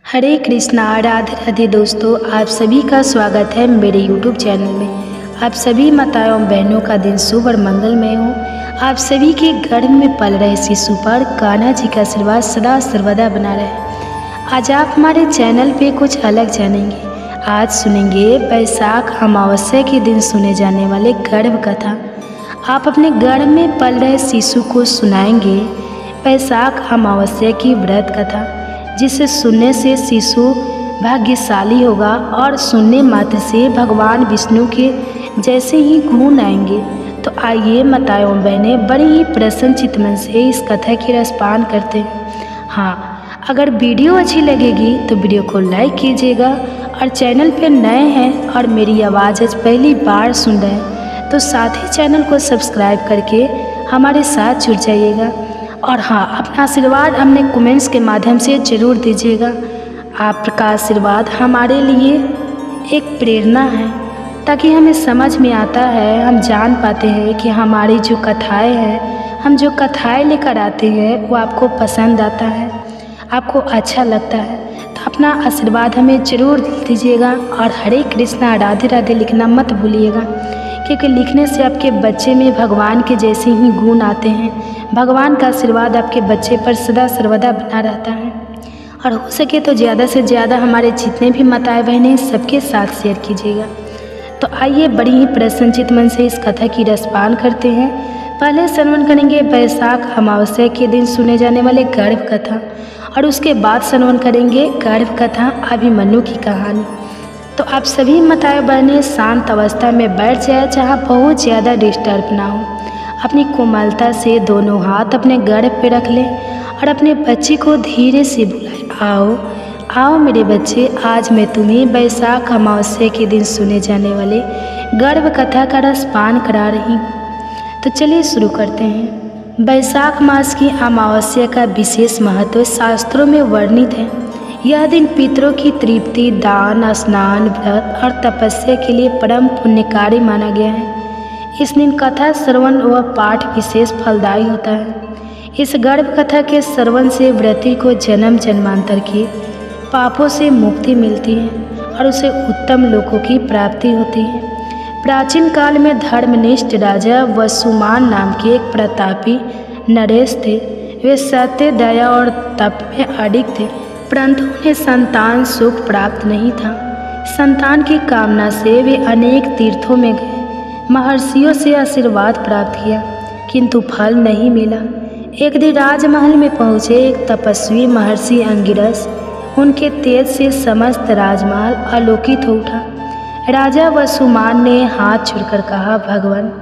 हरे कृष्णा, राधे राधे। दोस्तों, आप सभी का स्वागत है मेरे YouTube चैनल में। आप सभी माताओं बहनों का दिन शुभ और मंगलमय हो। आप सभी के गर्भ में पल रहे शिशु पर कान्हा जी का आशीर्वाद सदा सर्वदा बना रहे। आज आप हमारे चैनल पे कुछ अलग जानेंगे। आज सुनेंगे वैशाख अमावस्या के दिन सुने जाने वाले गर्भ कथा। आप अपने गर्भ में पल रहे शिशु को सुनाएंगे वैशाख अमावस्या की व्रत कथा, जिसे सुनने से शिशु भाग्यशाली होगा और सुनने मात्र से भगवान विष्णु के जैसे ही गुण आएंगे। तो आइए माताओं बहनें बड़े ही प्रसन्न चित्त मन से इस कथा की रसपान करते हैं। हाँ, अगर वीडियो अच्छी लगेगी तो वीडियो को लाइक कीजिएगा, और चैनल पर नए हैं और मेरी आवाज़ आज पहली बार सुन रहे हैं तो साथ ही चैनल को सब्सक्राइब करके हमारे साथ जुड़ जाइएगा। और हाँ, अपना आशीर्वाद हमने कमेंट्स के माध्यम से ज़रूर दीजिएगा। आपका आशीर्वाद हमारे लिए एक प्रेरणा है, ताकि हमें समझ में आता है, हम जान पाते हैं कि हमारी जो कथाएं हैं, हम जो कथाएं लेकर आते हैं वो आपको पसंद आता है, आपको अच्छा लगता है। तो अपना आशीर्वाद हमें ज़रूर दीजिएगा। और हरे कृष्णा राधे राधे लिखना मत भूलिएगा, क्योंकि लिखने से आपके बच्चे में भगवान के जैसे ही गुण आते हैं। भगवान का आशीर्वाद आपके बच्चे पर सदा सर्वदा बना रहता है। और हो सके तो ज़्यादा से ज़्यादा हमारे जितने भी माताएं बहनें सबके साथ शेयर कीजिएगा। तो आइए बड़ी ही प्रसन्नचित मन से इस कथा की रसपान करते हैं। पहले श्रवण करेंगे वैशाख अमावस्या के दिन सुने जाने वाले गर्भ कथा, और उसके बाद श्रवण करेंगे गर्भ कथा अभिमन्यु की कहानी। तो आप सभी माताएं बहनें शांत अवस्था में बैठ जाए, जहाँ बहुत ज़्यादा डिस्टर्ब ना हो। अपनी कोमलता से दोनों हाथ अपने गर्भ पे रख लें और अपने बच्चे को धीरे से बुलाएं, आओ आओ मेरे बच्चे, आज मैं तुम्हें वैशाख अमावस्या के दिन सुने जाने वाले गर्भ कथा का रसपान करा रही हूँ। तो चलिए शुरू करते हैं। वैशाख मास की अमावस्या का विशेष महत्व शास्त्रों में वर्णित है। यह दिन पितरों की तृप्ति, दान, स्नान, व्रत और तपस्या के लिए परम पुण्यकारी माना गया है। इस दिन कथा श्रवण व पाठ विशेष फलदायी होता है। इस गर्भ कथा के श्रवण से व्रती को जन्म जन्मांतर के पापों से मुक्ति मिलती है और उसे उत्तम लोकों की प्राप्ति होती है। प्राचीन काल में धर्मनिष्ठ राजा वसुमान नाम के एक प्रतापी नरेश थे। वे सत्य, दया और तप में अडिग थे, परंतु उन्हें संतान सुख प्राप्त नहीं था। संतान की कामना से वे अनेक तीर्थों में गए, महर्षियों से आशीर्वाद प्राप्त किया, किंतु फल नहीं मिला। एक दिन राजमहल में पहुँचे एक तपस्वी महर्षि अंगिरस, उनके तेज से समस्त राजमहल आलोकित हो उठा। राजा वसुमान ने हाथ जोड़कर कहा, भगवान,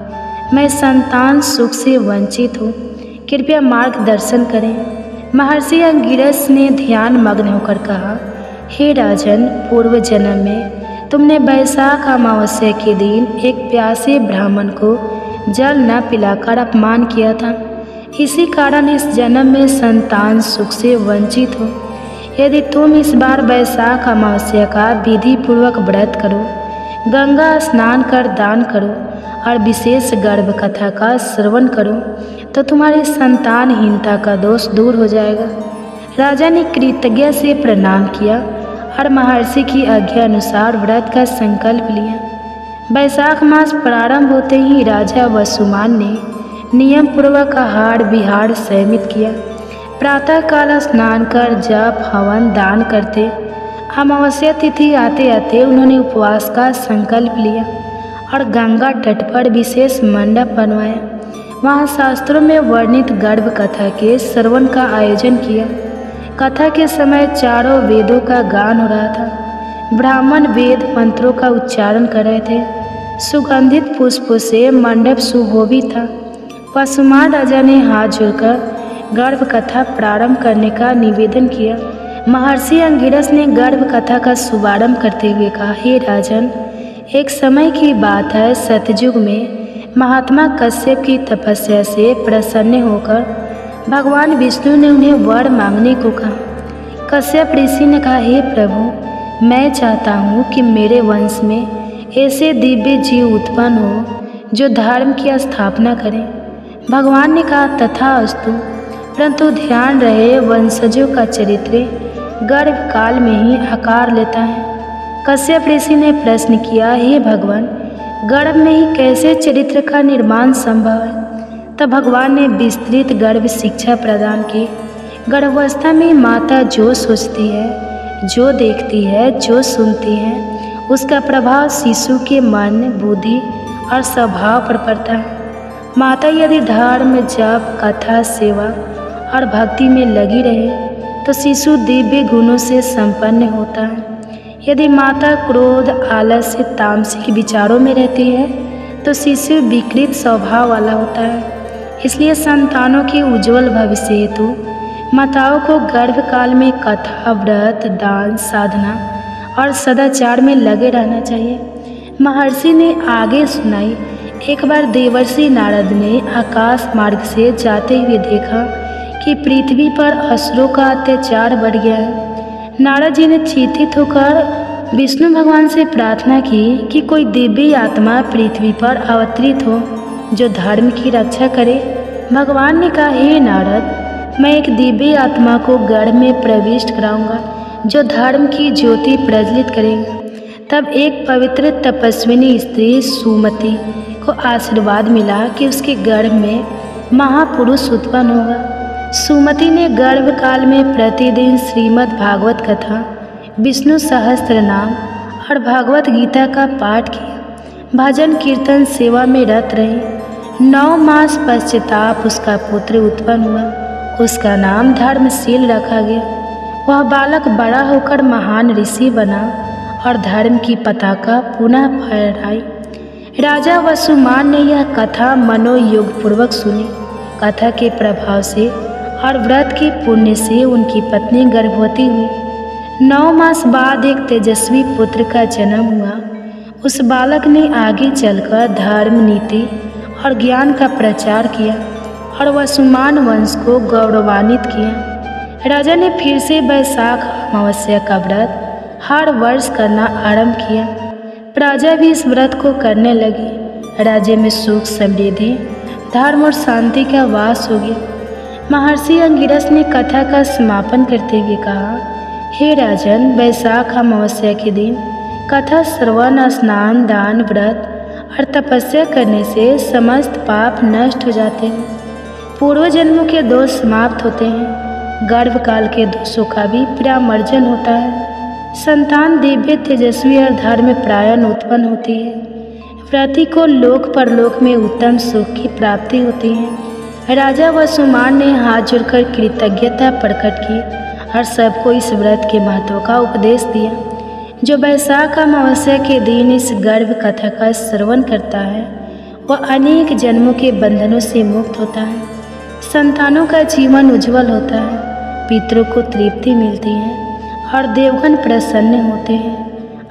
मैं संतान सुख से वंचित हूँ, कृपया मार्गदर्शन करें। महर्षि अंगिरस ने ध्यान मग्न होकर कहा, हे राजन, पूर्व जन्म में तुमने वैशाख अमावस्या के दिन एक प्यासे ब्राह्मण को जल न पिलाकर अपमान किया था। इसी कारण इस जन्म में संतान सुख से वंचित हो। यदि तुम इस बार वैशाख अमावस्या का विधि पूर्वक व्रत करो, गंगा स्नान कर दान करो और विशेष गर्भ कथा का श्रवण करो, तो तुम्हारी संतानहीनता का दोष दूर हो जाएगा। राजा ने कृतज्ञता से प्रणाम किया और महर्षि की आज्ञा अनुसार व्रत का संकल्प लिया। वैशाख मास प्रारंभ होते ही राजा वसुमान ने नियम पूर्वक आहार विहार संयमित किया। प्रातःकाल स्नान कर जप हवन दान करते। अमावस्या तिथि आते आते उन्होंने उपवास का संकल्प लिया और गंगा तट पर विशेष मंडप बनवाया। वहाँ शास्त्रों में वर्णित गर्भ कथा के श्रवण का आयोजन किया। कथा के समय चारों वेदों का गान हो रहा था। ब्राह्मण वेद मंत्रों का उच्चारण कर रहे थे। सुगंधित पुष्पों से मंडप सुशोभित था। वसुमान राजा ने हाथ जोड़कर गर्भ कथा प्रारंभ करने का निवेदन किया। महर्षि अंगिरस ने गर्भ कथा का शुभारंभ करते हुए कहा, हे राजन, एक समय की बात है, सतयुग में महात्मा कश्यप की तपस्या से प्रसन्न होकर भगवान विष्णु ने उन्हें वर मांगने को कहा। कश्यप ऋषि ने कहा, हे प्रभु, मैं चाहता हूँ कि मेरे वंश में ऐसे दिव्य जीव उत्पन्न हो जो धर्म की स्थापना करें। भगवान ने कहा, तथास्तु। परंतु ध्यान रहे वंशजों का चरित्र गर्भकाल में ही आकार लेता है। कश्यप ऋषि ने प्रश्न किया, हे भगवान, गर्भ में ही कैसे चरित्र का निर्माण संभव है? तब भगवान ने विस्तृत गर्भ शिक्षा प्रदान की। गर्भावस्था में माता जो सोचती है, जो देखती है, जो सुनती है, उसका प्रभाव शिशु के मन, बुद्धि और स्वभाव पर पड़ता है। माता यदि धर्म, जप, कथा, सेवा और भक्ति में लगी रहे तो शिशु दिव्य गुणों से संपन्न होता है। यदि माता क्रोध, आलस्य, तामसिक विचारों में रहती है तो शिशु विकृत स्वभाव वाला होता है। इसलिए संतानों के उज्जवल भविष्य हेतु माताओं को गर्भकाल में कथा, व्रत, दान, साधना और सदाचार में लगे रहना चाहिए। महर्षि ने आगे सुनाई, एक बार देवर्षि नारद ने आकाश मार्ग से जाते हुए देखा कि पृथ्वी पर असुरों का अत्याचार बढ़ गया है। नारद जी ने चिंतित होकर विष्णु भगवान से प्रार्थना की कि कोई दिव्य आत्मा पृथ्वी पर अवतरित हो जो धर्म की रक्षा करे। भगवान ने कहा, हे नारद, मैं एक दिव्य आत्मा को गर्भ में प्रविष्ट कराऊंगा जो धर्म की ज्योति प्रज्वलित करेगा। तब एक पवित्र तपस्विनी स्त्री सुमति को आशीर्वाद मिला कि उसके गर्भ में महापुरुष उत्पन्न होगा। सुमति ने गर्भकाल में प्रतिदिन श्रीमद् भागवत कथा, विष्णु सहस्त्र नाम और भागवत गीता का पाठ किया। भजन कीर्तन सेवा में रत रही। 9 मास पश्चाताप उसका पुत्र उत्पन्न हुआ। उसका नाम धर्मशील रखा गया। वह बालक बड़ा होकर महान ऋषि बना और धर्म की पताका पुनः फहराई। राजा वसुमान ने यह कथा मनोयोग पूर्वक सुनी। कथा के प्रभाव से और व्रत के पुण्य से उनकी पत्नी गर्भवती हुई। 9 मास बाद एक तेजस्वी पुत्र का जन्म हुआ। उस बालक ने आगे चलकर धर्म, नीति और ज्ञान का प्रचार किया और वसुमान वंश को गौरवान्वित किया। राजा ने फिर से वैशाख अमावस्या का व्रत हर वर्ष करना आरंभ किया। प्रजा भी इस व्रत को करने लगी। राज्य में सुख, समृद्धि, धर्म और शांति का वास हो गया। महर्षि अंगिरस ने कथा का समापन करते हुए कहा, हे राजन, वैशाख अमावस्या के दिन कथा श्रवण, स्नान, दान, व्रत और तपस्या करने से समस्त पाप नष्ट हो जाते हैं। पूर्व जन्मों के दोष समाप्त होते हैं। गर्भकाल के दोषों का भी परामर्जन होता है। संतान दिव्य, तेजस्वी और धर्म प्रायण उत्पन्न होती है। व्रती को लोक परलोक में उत्तम सुख की प्राप्ति होती है। राजा वसुमान ने हाथ जोड़कर कृतज्ञता प्रकट की और सबको इस व्रत के महत्व का उपदेश दिया। जो वैशाख अमावस्या के दिन इस गर्भ कथा का श्रवण करता है वह अनेक जन्मों के बंधनों से मुक्त होता है। संतानों का जीवन उज्जवल होता है, पितरों को तृप्ति मिलती है और देवगण प्रसन्न होते हैं।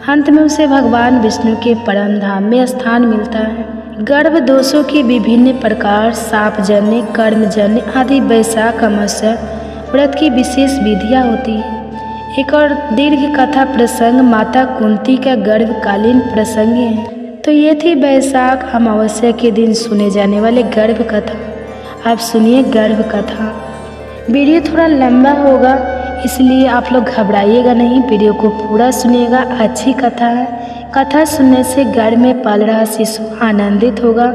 अंत में उसे भगवान विष्णु के परम धाम में स्थान मिलता है। गर्भ दोषों के विभिन्न प्रकार, सापजन्य, कर्मजन्य आदि वैशाख अमावस्या व्रत की विशेष विधियाँ होती है। एक और दीर्घ कथा प्रसंग माता कुंती का गर्भकालीन प्रसंग है। तो ये थी वैशाख अमावस्या के दिन सुने जाने वाले गर्भ कथा। आप सुनिए गर्भ कथा। वीडियो थोड़ा लंबा होगा इसलिए आप लोग घबराइएगा नहीं, वीडियो को पूरा सुनिएगा। अच्छी कथा है। कथा सुनने से गर्भ में पल रहा शिशु आनंदित होगा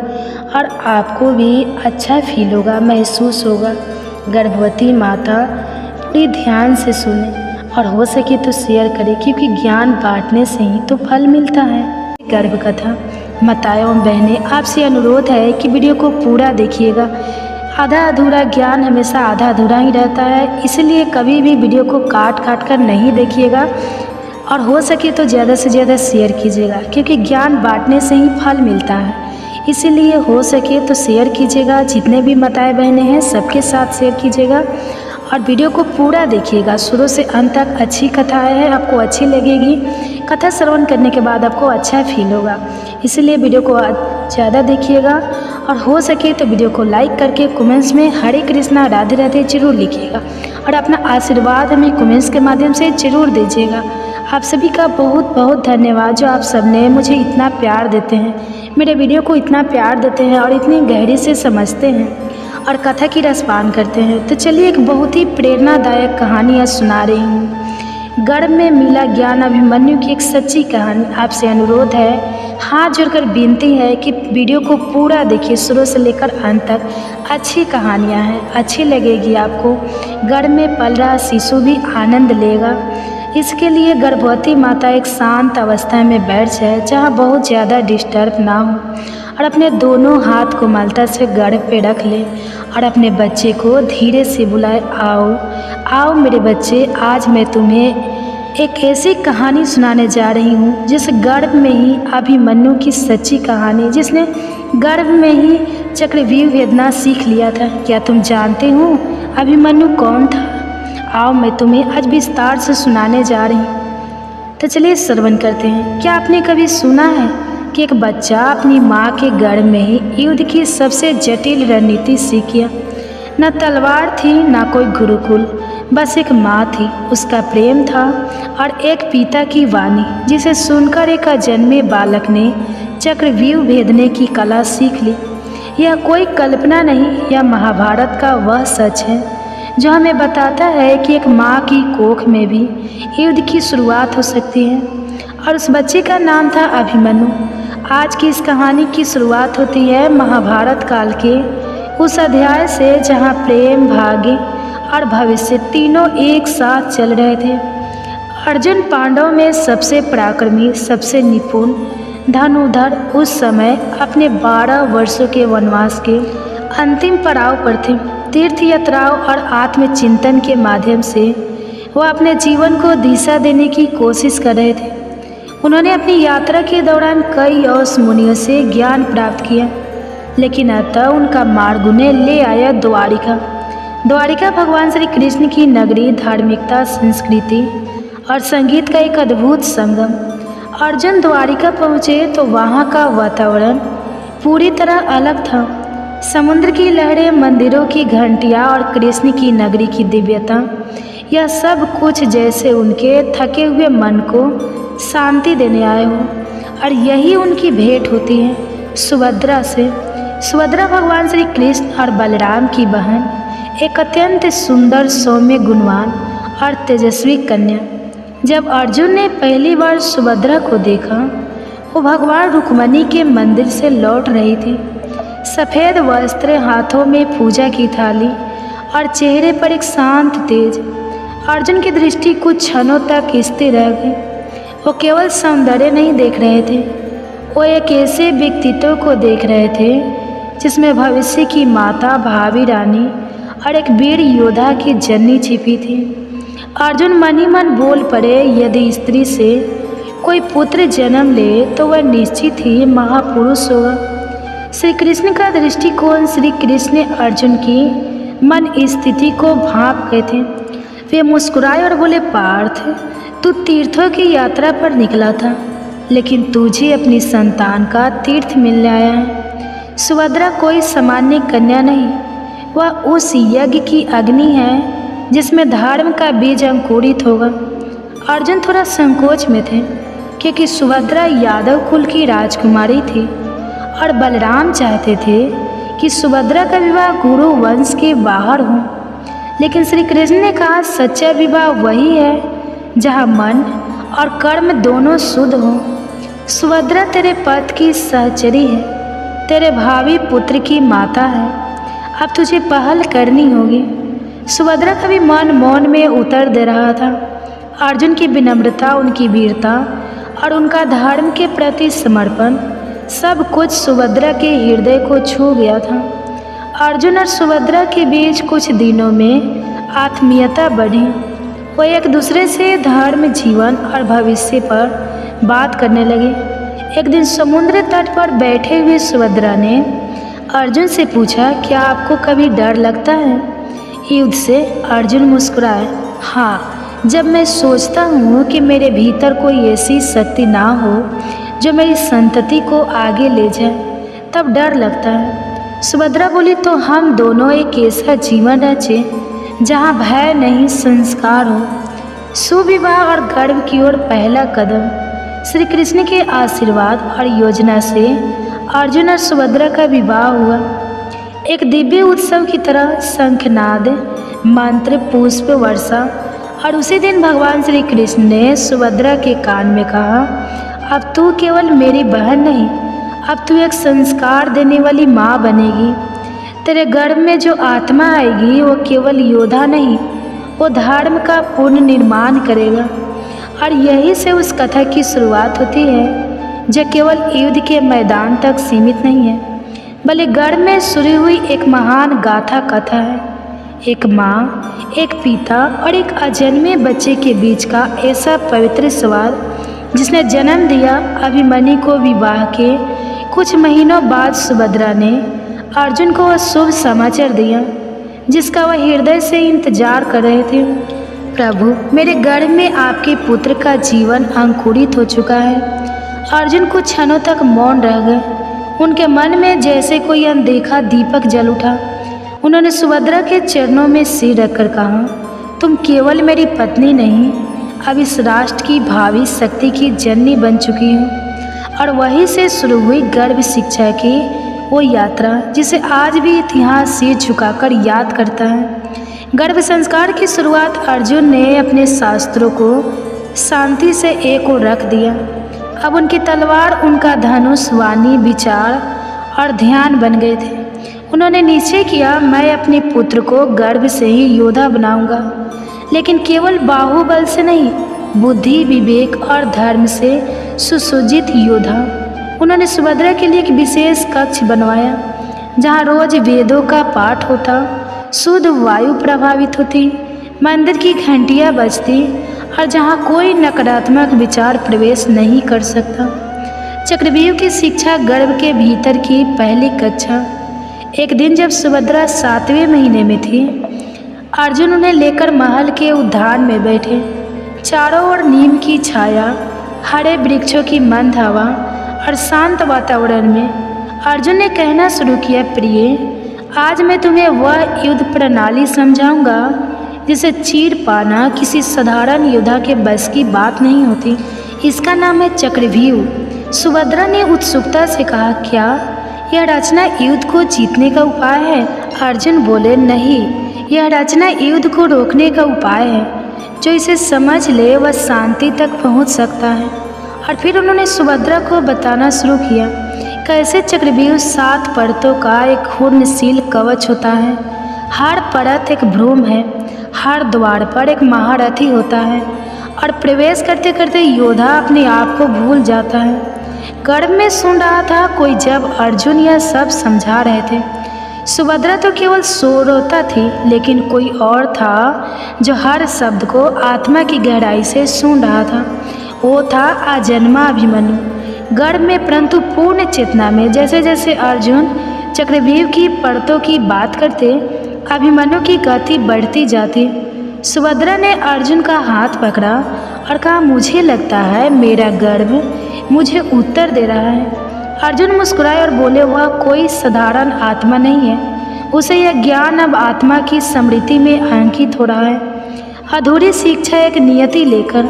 और आपको भी अच्छा फील होगा, महसूस होगा। गर्भवती माता पूरी ध्यान से सुने और हो सके तो शेयर करें, क्योंकि ज्ञान बांटने से ही तो फल मिलता है। गर्भ कथा माताओं बहनें, आपसे अनुरोध है कि वीडियो को पूरा देखिएगा। आधा अधूरा ज्ञान हमेशा आधा अधूरा ही रहता है, इसलिए कभी भी वीडियो को काट काट कर नहीं देखिएगा और हो सके तो ज़्यादा से ज़्यादा शेयर कीजिएगा, क्योंकि ज्ञान बांटने से ही फल मिलता है। इसीलिए हो सके तो शेयर कीजिएगा। जितने भी माताएं बहनें हैं सबके साथ शेयर कीजिएगा और वीडियो को पूरा देखिएगा शुरू से अंत तक। अच्छी कथा है, आपको अच्छी लगेगी। कथा श्रवण करने के बाद आपको अच्छा फील होगा, इसलिए वीडियो को ज़्यादा देखिएगा और हो सके तो वीडियो को लाइक करके कमेंट्स में हरे कृष्णा राधे राधे जरूर लिखिएगा और अपना आशीर्वाद हमें कमेंट्स के माध्यम से जरूर दीजिएगा। आप सभी का बहुत बहुत धन्यवाद जो आप सबने मुझे इतना प्यार देते हैं, मेरे वीडियो को इतना प्यार देते हैं और इतनी गहरी से समझते हैं और कथा की रसपान करते हैं। तो चलिए एक बहुत ही प्रेरणादायक कहानी आज सुना रही हूँ। गर्भ में मिला ज्ञान अभिमन्यु की एक सच्ची कहानी। आपसे अनुरोध है, हाथ जोड़कर विनती है कि वीडियो को पूरा देखिए, शुरू से लेकर अंत तक। अच्छी कहानियाँ हैं, अच्छी लगेगी आपको। गर्भ में पल रहा शिशु भी आनंद लेगा। इसके लिए गर्भवती माता एक शांत अवस्था में बैठ जाए, जहाँ बहुत ज़्यादा डिस्टर्ब ना हो, और अपने दोनों हाथ को कोमलता से गर्भ पे रख ले और अपने बच्चे को धीरे से बुलाए, आओ आओ मेरे बच्चे, आज मैं तुम्हें एक ऐसी कहानी सुनाने जा रही हूँ जिस गर्भ में ही अभिमन्यु की सच्ची कहानी, जिसने गर्भ में ही चक्रव्यूह वेदना सीख लिया था। क्या तुम जानते हो अभिमन्यु कौन था? आओ मैं तुम्हें आज विस्तार से सुनाने जा रही हूँ। तो चलिए श्रवण करते हैं। क्या आपने कभी सुना है कि एक बच्चा अपनी माँ के गर्भ में ही युद्ध की सबसे जटिल रणनीति सीख गया? न तलवार थी, न कोई गुरुकुल, बस एक माँ थी, उसका प्रेम था और एक पिता की वाणी, जिसे सुनकर एक अजन्मे बालक ने चक्रव्यूह भेदने की कला सीख ली। यह कोई कल्पना नहीं, यह महाभारत का वह सच है जो हमें बताता है कि एक माँ की कोख में भी युद्ध की शुरुआत हो सकती है। और उस बच्चे का नाम था अभिमन्यु। आज की इस कहानी की शुरुआत होती है महाभारत काल के उस अध्याय से, जहाँ प्रेम, भाग्य और भविष्य तीनों एक साथ चल रहे थे। अर्जुन पांडव में सबसे पराक्रमी, सबसे निपुण धनुर्धर उस समय अपने 12 वर्षों के वनवास के अंतिम पड़ाव पर थे। तीर्थ यात्राओं और आत्मचिंतन के माध्यम से वह अपने जीवन को दिशा देने की कोशिश कर रहे थे। उन्होंने अपनी यात्रा के दौरान कई यश मुनियों से ज्ञान प्राप्त किया, लेकिन अतः उनका मार्ग उन्हें ले आया द्वारिका। द्वारिका भगवान श्री कृष्ण की नगरी, धार्मिकता, संस्कृति और संगीत का एक अद्भुत संगम। अर्जुन द्वारिका पहुँचे तो वहाँ का वातावरण पूरी तरह अलग था। समुद्र की लहरें, मंदिरों की घंटियाँ और कृष्ण की नगरी की दिव्यता, यह सब कुछ जैसे उनके थके हुए मन को शांति देने आए हो। और यही उनकी भेंट होती है सुभद्रा से। सुभद्रा भगवान श्री कृष्ण और बलराम की बहन, एक अत्यंत सुंदर, सौम्य, गुणवान और तेजस्वी कन्या। जब अर्जुन ने पहली बार सुभद्रा को देखा, वो भगवान रुक्मणी के मंदिर से लौट रही थी। सफ़ेद वस्त्र, हाथों में पूजा की थाली और चेहरे पर एक शांत तेज। अर्जुन की दृष्टि कुछ क्षणों तक स्थिर रह गई। वो केवल सौंदर्य नहीं देख रहे थे, वो एक ऐसे व्यक्तित्व को देख रहे थे जिसमें भविष्य की माता, भावी रानी और एक वीर योद्धा की जननी छिपी थी। अर्जुन मन ही मन बोल पड़े, यदि स्त्री से कोई पुत्र जन्म ले तो वह निश्चित ही महापुरुष होगा। श्री कृष्ण का दृष्टिकोण, श्री कृष्ण ने अर्जुन की मन स्थिति को भांप गए थे। वे मुस्कुराए और बोले, पार्थ, तू तीर्थों की यात्रा पर निकला था, लेकिन तुझे अपनी संतान का तीर्थ मिलने आया है। सुभद्रा कोई सामान्य कन्या नहीं, वह उस यज्ञ की अग्नि है जिसमें धर्म का बीज अंकुरित होगा। अर्जुन थोड़ा संकोच में थे, क्योंकि सुभद्रा यादव कुल की राजकुमारी थी और बलराम चाहते थे कि सुभद्रा का विवाह गुरु वंश के बाहर हो। लेकिन श्री कृष्ण ने कहा, सच्चा विवाह वही है जहाँ मन और कर्म दोनों शुद्ध हो। सुभद्रा तेरे पति की सहचरी है, तेरे भावी पुत्र की माता है, अब तुझे पहल करनी होगी। सुभद्रा का भी मन मौन में उतर दे रहा था। अर्जुन की विनम्रता, उनकी वीरता और उनका धर्म के प्रति समर्पण, सब कुछ सुभद्रा के हृदय को छू गया था। अर्जुन और सुभद्रा के बीच कुछ दिनों में आत्मीयता बढ़ी। वो एक दूसरे से धर्म, जीवन और भविष्य पर बात करने लगे। एक दिन समुद्र तट पर बैठे हुए सुभद्रा ने अर्जुन से पूछा, क्या आपको कभी डर लगता है युद्ध से? अर्जुन मुस्कुराए, हाँ, जब मैं सोचता हूँ कि मेरे भीतर कोई ऐसी शक्ति ना हो जो मेरी संतति को आगे ले जाए, तब डर लगता है। सुभद्रा बोली, तो हम दोनों एक ऐसा जीवन रचे जहाँ भय नहीं, संस्कार हो। सुविवाह और गर्भ की ओर पहला कदम। श्री कृष्ण के आशीर्वाद और योजना से अर्जुन और सुभद्रा का विवाह हुआ। एक दिव्य उत्सव की तरह शंखनाद, मंत्र, पुष्प वर्षा। और उसी दिन भगवान श्री कृष्ण ने सुभद्रा के कान में कहा, अब तू केवल मेरी बहन नहीं, अब तू एक संस्कार देने वाली माँ बनेगी। तेरे गर्भ में जो आत्मा आएगी वो केवल योद्धा नहीं, वो धर्म का पूर्ण निर्माण करेगा। और यही से उस कथा की शुरुआत होती है जो केवल युद्ध के मैदान तक सीमित नहीं है, बल्कि गर्भ में शुरू हुई एक महान गाथा कथा है। एक माँ, एक पिता और एक अजन्मे बच्चे के बीच का ऐसा पवित्र संवाद जिसने जन्म दिया। अभिमन्यु को विवाह के कुछ महीनों बाद सुभद्रा ने अर्जुन को वह शुभ समाचार दिया जिसका वह हृदय से इंतजार कर रहे थे। प्रभु, मेरे गर्भ में आपके पुत्र का जीवन अंकुरित हो चुका है। अर्जुन कुछ क्षणों तक मौन रह गए। उनके मन में जैसे कोई अनदेखा दीपक जल उठा। उन्होंने सुभद्रा के चरणों में सिर रखकर कहा, तुम केवल मेरी पत्नी नहीं, अब इस राष्ट्र की भावी शक्ति की जननी बन चुकी हो। और वहीं से शुरू हुई गर्भ शिक्षा की वो यात्रा जिसे आज भी इतिहास सिर झुकाकर याद करता है। गर्भ संस्कार की शुरुआत अर्जुन ने अपने शास्त्रों को शांति से एक ओर रख दिया। अब उनकी तलवार, उनका धनुष, वाणी, विचार और ध्यान बन गए थे। उन्होंने निश्चय किया, मैं अपने पुत्र को गर्भ से ही योद्धा बनाऊंगा, लेकिन केवल बाहुबल से नहीं, बुद्धि, विवेक और धर्म से सुसज्जित योद्धा। उन्होंने सुभद्रा के लिए एक विशेष कक्ष बनवाया जहाँ रोज वेदों का पाठ होता, शुद्ध वायु प्रभावित होती, मंदिर की घंटियाँ बजती और जहाँ कोई नकारात्मक विचार प्रवेश नहीं कर सकता। चक्रव्यूह की शिक्षा गर्भ के भीतर की पहली कक्षा। एक दिन जब सुभद्रा 7वें महीने में थी, अर्जुन उन्हें लेकर महल के उद्यान में बैठे। चारों ओर नीम की छाया, हरे वृक्षों की मंद हवा और शांत वातावरण में अर्जुन ने कहना शुरू किया, प्रिय, आज मैं तुम्हें वह युद्ध प्रणाली समझाऊंगा जिसे चीर पाना किसी साधारण योद्धा के बस की बात नहीं होती। इसका नाम है चक्रव्यूह। सुभद्रा ने उत्सुकता से कहा, क्या यह रचना युद्ध को जीतने का उपाय है? अर्जुन बोले, नहीं, यह रचना युद्ध को रोकने का उपाय है। जो इसे समझ ले वह शांति तक पहुंच सकता है। और फिर उन्होंने सुभद्रा को बताना शुरू किया कैसे चक्रव्यूह 7 परतों का एक घूर्णशील कवच होता है। हर परत एक भ्रूण है, हर द्वार पर एक महारथी होता है और प्रवेश करते करते योद्धा अपने आप को भूल जाता है। गर्भ में सुन रहा था कोई जब अर्जुन यह सब समझा रहे थे। सुभद्रा तो केवल श्रोता थी, लेकिन कोई और था जो हर शब्द को आत्मा की गहराई से सुन रहा था। वो था अजन्मा अभिमन्यु। गर्भ में परंतु पूर्ण चेतना में जैसे जैसे अर्जुन चक्रव्यूह की परतों की बात करते, अभिमन्यु की गति बढ़ती जाती। सुभद्रा ने अर्जुन का हाथ पकड़ा और कहा, मुझे लगता है मेरा गर्भ मुझे उत्तर दे रहा है। अर्जुन मुस्कुराए और बोले, वह कोई साधारण आत्मा नहीं है, उसे यह ज्ञान अब आत्मा की स्मृति में अंकित हो रहा है। अधूरी शिक्षा एक नियति लेकर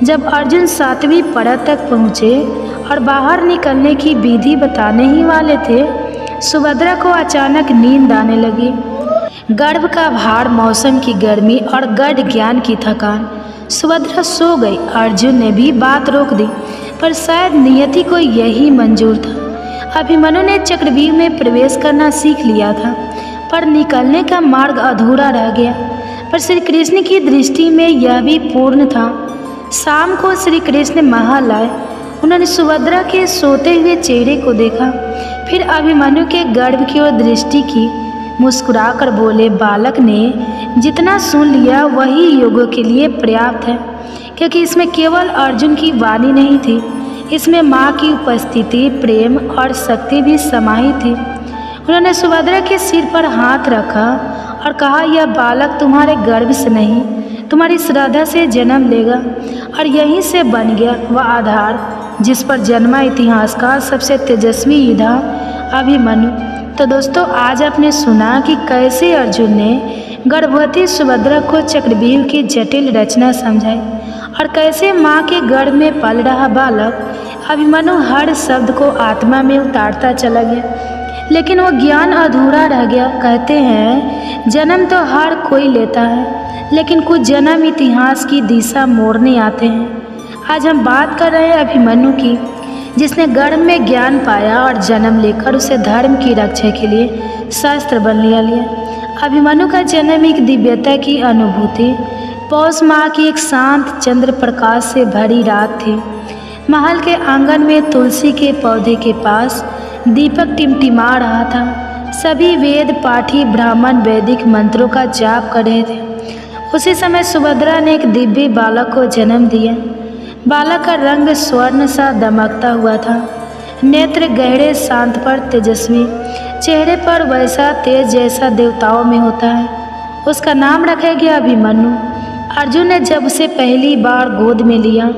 जब अर्जुन 7वीं परत तक पहुँचे और बाहर निकलने की विधि बताने ही वाले थे, सुभद्रा को अचानक नींद आने लगी। गर्भ का भार, मौसम की गर्मी और गढ़ ज्ञान की थकान, सुभद्रा सो गई। अर्जुन ने भी बात रोक दी, पर शायद नियति को यही मंजूर था। अभिमन्यु ने चक्रव्यूह में प्रवेश करना सीख लिया था, पर निकलने का मार्ग अधूरा रह गया। पर श्री कृष्ण की दृष्टि में यह भी पूर्ण था। शाम को श्री कृष्ण महल आए। उन्होंने सुभद्रा के सोते हुए चेहरे को देखा, फिर अभिमन्यु के गर्भ की ओर दृष्टि की। मुस्कुराकर बोले, बालक ने जितना सुन लिया वही योगों के लिए पर्याप्त है, क्योंकि इसमें केवल अर्जुन की वाणी नहीं थी, इसमें माँ की उपस्थिति, प्रेम और शक्ति भी समाहित थी। उन्होंने सुभद्रा के सिर पर हाथ रखा और कहा, यह बालक तुम्हारे गर्भ से नहीं, तुम्हारी श्रद्धा से जन्म लेगा। और यहीं से बन गया वह आधार जिस पर जन्मा इतिहास का सबसे तेजस्वी योद्धा अभिमन्यु। तो दोस्तों, आज आपने सुना कि कैसे अर्जुन ने गर्भवती सुभद्रा को चक्रव्यूह की जटिल रचना समझाई और कैसे माँ के गर्भ में पल रहा बालक अभिमन्यु हर शब्द को आत्मा में उतारता चला गया। लेकिन वो ज्ञान अधूरा रह गया। कहते हैं जन्म तो हर कोई लेता है, लेकिन कुछ जन्म इतिहास की दिशा मोड़ने आते हैं। आज हम बात कर रहे हैं अभिमन्यु की, जिसने गर्भ में ज्ञान पाया और जन्म लेकर उसे धर्म की रक्षा के लिए शस्त्र बन लिया। अभिमन्यु का जन्म एक दिव्यता की अनुभूति। पौष माह की एक शांत चंद्र प्रकाश से भरी रात थी। महल के आंगन में तुलसी के पौधे के पास दीपक टिमटिमा रहा था। सभी वेद पाठी ब्राह्मण वैदिक मंत्रों का जाप कर रहे थे। उसी समय सुभद्रा ने एक दिव्य बालक को जन्म दिया। बालक का रंग स्वर्ण सा दमकता हुआ था, नेत्र गहरे शांत पर तेजस्वी, चेहरे पर वैसा तेज जैसा देवताओं में होता है। उसका नाम रखा गया अभिमन्यु। अर्जुन ने जब उसे पहली बार गोद में लिया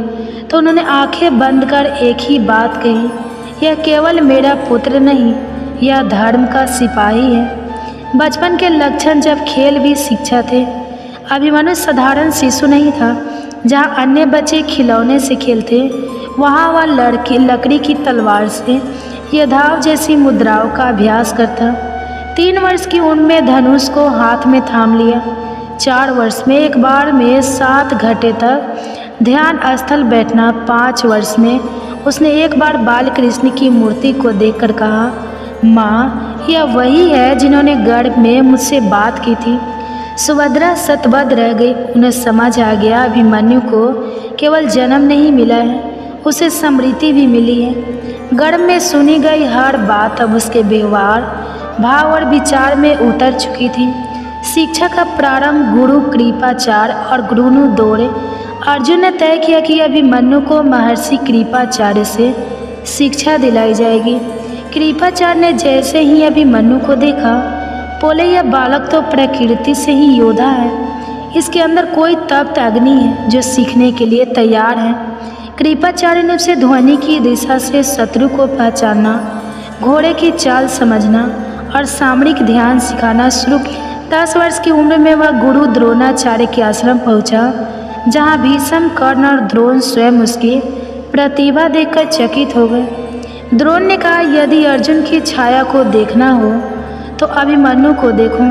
तो उन्होंने आंखें बंद कर एक ही बात कही, यह केवल मेरा पुत्र नहीं, यह धर्म का सिपाही है। बचपन के लक्षण जब खेल भी शिक्षा थे। अभिमन्यु साधारण शिशु नहीं था। जहाँ अन्य बच्चे खिलौने से खेलते, वहाँ वह लकड़ी की तलवार से यद्धाव जैसी मुद्राओं का अभ्यास करता। 3 वर्ष की उम्र में धनुष को हाथ में थाम लिया। 4 वर्ष में एक बार में 7 घंटे तक ध्यान स्थल बैठना। 5 वर्ष में उसने एक बार बाल कृष्ण की मूर्ति को देखकर कहा, माँ, यह वही है जिन्होंने गर्भ में मुझसे बात की थी। सुभद्रा सतबद्ध रह गई। उन्हें समझ आ गया अभिमन्यु को केवल जन्म नहीं मिला है, उसे स्मृति भी मिली है। गर्भ में सुनी गई हर बात अब उसके व्यवहार, भाव और विचार में उतर चुकी थी। शिक्षा का प्रारंभ गुरु कृपाचार्य और गुरु दौरे। अर्जुन ने तय किया कि अभिमन्यु को महर्षि कृपाचार्य से शिक्षा दिलाई जाएगी। कृपाचार्य ने जैसे ही अभिमन्यु को देखा, बोले, यह बालक तो प्रकृति से ही योद्धा है। इसके अंदर कोई तप्त अग्नि है जो सीखने के लिए तैयार है। कृपाचार्य ने उसे ध्वनि की दिशा से शत्रु को पहचानना, घोड़े की चाल समझना और सामरिक ध्यान सिखाना शुरू किया। 10 वर्ष की उम्र में वह गुरु द्रोणाचार्य के आश्रम पहुंचा, जहां भीष्म, कर्ण और द्रोण स्वयं उसकी प्रतिभा देखकर चकित हो गए। द्रोण ने कहा, यदि अर्जुन की छाया को देखना हो तो अभिमन्यु को देखो,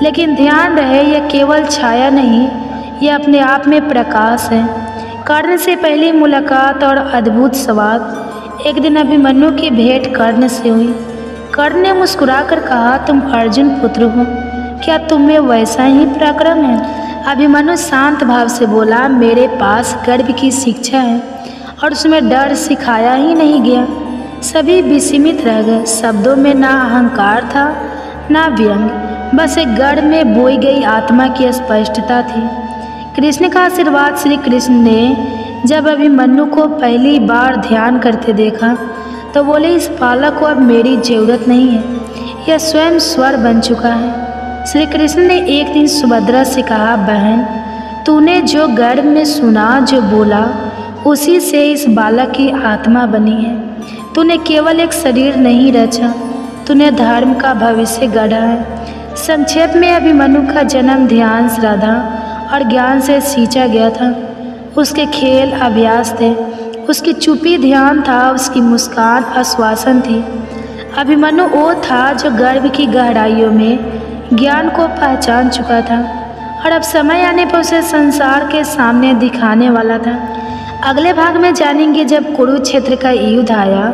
लेकिन ध्यान रहे यह केवल छाया नहीं, यह अपने आप में प्रकाश है। कर्ण से पहली मुलाकात और अद्भुत संवाद। एक दिन अभिमन्यु की भेंट कर्ण से हुई। कर्ण ने मुस्कुराकर कहा, तुम अर्जुन पुत्र हो, क्या तुम में वैसा ही पराक्रम है? अभिमन्यु शांत भाव से बोला, मेरे पास गर्भ की शिक्षा है और उसमें डर सिखाया ही नहीं गया। सभी विस्मित रह गए। शब्दों में ना अहंकार था ना व्यंग, बस एक गर्भ में बोई गई आत्मा की स्पष्टता थी। कृष्ण का आशीर्वाद। श्री कृष्ण ने जब अभिमन्यु को पहली बार ध्यान करते देखा तो बोले, इस बालक को अब मेरी जरूरत नहीं है, यह स्वयं स्वर बन चुका है। श्री कृष्ण ने एक दिन सुभद्रा से कहा, बहन, तूने जो गर्भ में सुना, जो बोला, उसी से इस बालक की आत्मा बनी है। तूने केवल एक शरीर नहीं रचा, तूने धर्म का भविष्य गढ़ा है। संक्षेप में अभिमन्यु का जन्म ध्यान, श्रद्धा और ज्ञान से सींचा गया था। उसके खेल अभ्यास थे, उसकी चुप्पी ध्यान था, उसकी मुस्कान आश्वासन थी। अभिमन्यु वो था जो गर्भ की गहराइयों में ज्ञान को पहचान चुका था और अब समय आने पर उसे संसार के सामने दिखाने वाला था। अगले भाग में जानेंगे जब कुरुक्षेत्र का युद्ध आया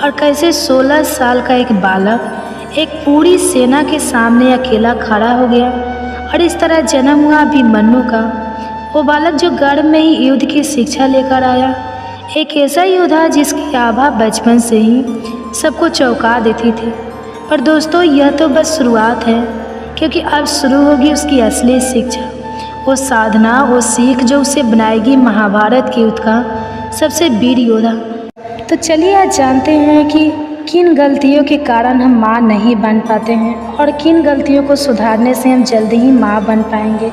और कैसे 16 साल का एक बालक एक पूरी सेना के सामने अकेला खड़ा हो गया और इस तरह जन्म हुआ अभिमन्यु का। वो बालक जो गर्भ में ही युद्ध की शिक्षा लेकर आया, एक ऐसा योद्धा जिसकी आभा बचपन से ही सबको चौंका देती थी। पर दोस्तों, यह तो बस शुरुआत है, क्योंकि अब शुरू होगी उसकी असली शिक्षा, वो साधना, वो सीख जो उसे बनाएगी महाभारत के युद्ध का सबसे वीर योद्धा। तो चलिए आज जानते हैं कि किन गलतियों के कारण हम माँ नहीं बन पाते हैं और किन गलतियों को सुधारने से हम जल्दी ही माँ बन पाएंगे।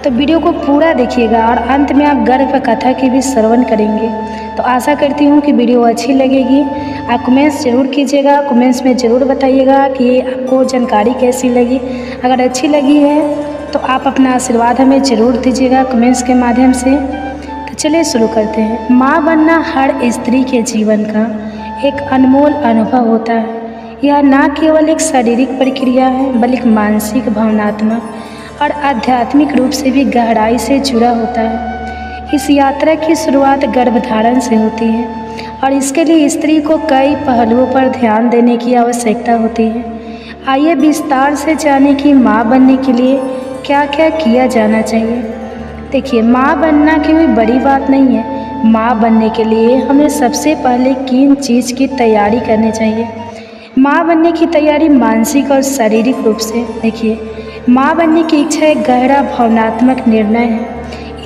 तो वीडियो को पूरा देखिएगा और अंत में आप गर्भ कथा की भी श्रवण करेंगे। तो आशा करती हूँ कि वीडियो अच्छी लगेगी। आप कमेंट्स ज़रूर कीजिएगा, कमेंट्स में ज़रूर बताइएगा कि आपको जानकारी कैसी लगी। अगर अच्छी लगी है तो आप अपना आशीर्वाद हमें ज़रूर दीजिएगा कमेंट्स के माध्यम से। तो चलिए शुरू करते हैं। माँ बनना हर स्त्री के जीवन का एक अनमोल अनुभव होता है। यह न केवल एक शारीरिक प्रक्रिया है बल्कि मानसिक, भावनात्मक और आध्यात्मिक रूप से भी गहराई से जुड़ा होता है। इस यात्रा की शुरुआत गर्भधारण से होती है और इसके लिए स्त्री को कई पहलुओं पर ध्यान देने की आवश्यकता होती है। आइए विस्तार से जानें कि माँ बनने के लिए क्या क्या किया जाना चाहिए। देखिए, माँ बनना कोई बड़ी बात नहीं है। माँ बनने के लिए हमें सबसे पहले किन चीज़ की तैयारी करनी चाहिए। माँ बनने की तैयारी मानसिक और शारीरिक रूप से। देखिए, माँ बनने की इच्छा एक गहरा भावनात्मक निर्णय है।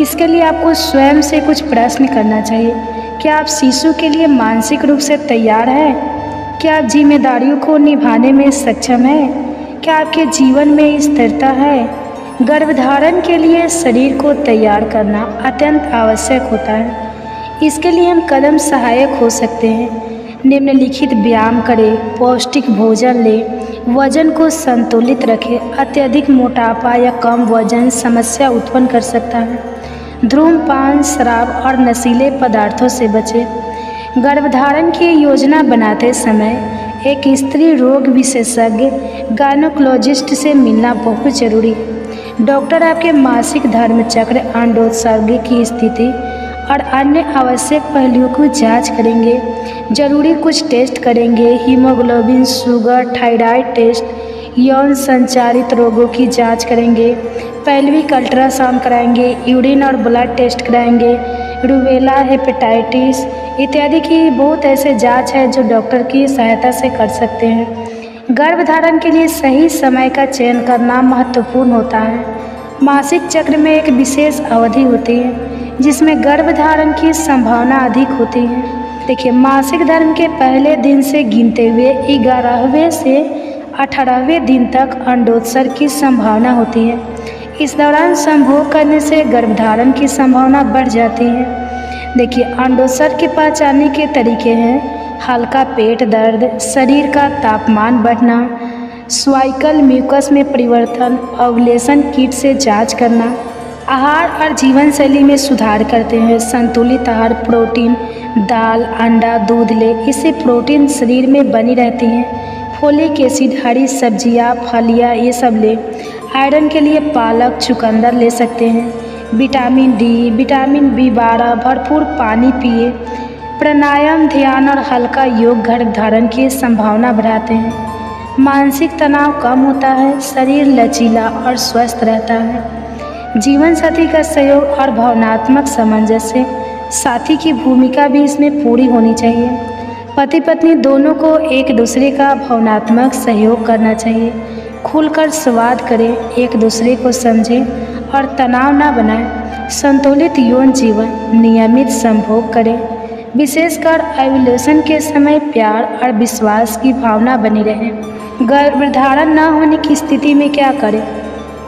इसके लिए आपको स्वयं से कुछ प्रश्न करना चाहिए। क्या आप शिशु के लिए मानसिक रूप से तैयार हैं? क्या आप जिम्मेदारियों को निभाने में सक्षम हैं? क्या आपके जीवन में स्थिरता है? गर्भधारण के लिए शरीर को तैयार करना अत्यंत आवश्यक होता है। इसके लिए हम कदम सहायक हो सकते हैं। निम्नलिखित व्यायाम करें, पौष्टिक भोजन लें, वजन को संतुलित रखें। अत्यधिक मोटापा या कम वजन समस्या उत्पन्न कर सकता है। धूम्रपान, शराब और नशीले पदार्थों से बचें। गर्भधारण की योजना बनाते समय एक स्त्री रोग विशेषज्ञ गायनोकोलॉजिस्ट से मिलना बहुत जरूरी है। डॉक्टर आपके मासिक धर्म चक्र, अंडोत्सर्ग की स्थिति और अन्य आवश्यक पहलुओं की जांच करेंगे। जरूरी कुछ टेस्ट करेंगे। हीमोग्लोबिन, शुगर, थायराइड टेस्ट, यौन संचारित रोगों की जांच करेंगे। पैल्विक अल्ट्रासाउंड कराएंगे। यूरिन और ब्लड टेस्ट कराएंगे। रूबेला, हेपेटाइटिस इत्यादि की बहुत ऐसे जांच है जो डॉक्टर की सहायता से कर सकते हैं। गर्भधारण के लिए सही समय का चयन करना महत्वपूर्ण होता है। मासिक चक्र में एक विशेष अवधि होती है जिसमें गर्भधारण की संभावना अधिक होती है। देखिए, मासिक धर्म के पहले दिन से गिनते हुए 11वें से 18वें दिन तक अंडोत्सर्ग की संभावना होती है। इस दौरान संभोग करने से गर्भधारण की संभावना बढ़ जाती है। देखिए, अंडोत्सर्ग के पहचानने के तरीके हैं: हल्का पेट दर्द, शरीर का तापमान बढ़ना, स्वाइकल म्यूकस में परिवर्तन, ओव्यूलेशन किट से जांच करना। आहार और जीवन शैली में सुधार करते हैं। संतुलित आहार, प्रोटीन, दाल, अंडा, दूध ले, इससे प्रोटीन शरीर में बनी रहती है। फोलिक एसिड, हरी सब्जियां, फलियां ये सब ले। आयरन के लिए पालक, चुकंदर ले सकते हैं। विटामिन डी, विटामिन B12, भरपूर पानी पिए। प्राणायाम, ध्यान और हल्का योग गर्भधारण की संभावना बढ़ाते हैं। मानसिक तनाव कम होता है, शरीर लचीला और स्वस्थ रहता है। जीवन साथी का सहयोग और भावनात्मक सामंजस्य, साथी की भूमिका भी इसमें पूरी होनी चाहिए। पति पत्नी दोनों को एक दूसरे का भावनात्मक सहयोग करना चाहिए। खुलकर संवाद करें, एक दूसरे को समझें और तनाव न बनाएं। संतुलित यौन जीवन, नियमित संभोग करें। विशेषकर ओव्यूलेशन के समय प्यार और विश्वास की भावना बनी रहे। गर्भधारण न होने की स्थिति में क्या करें?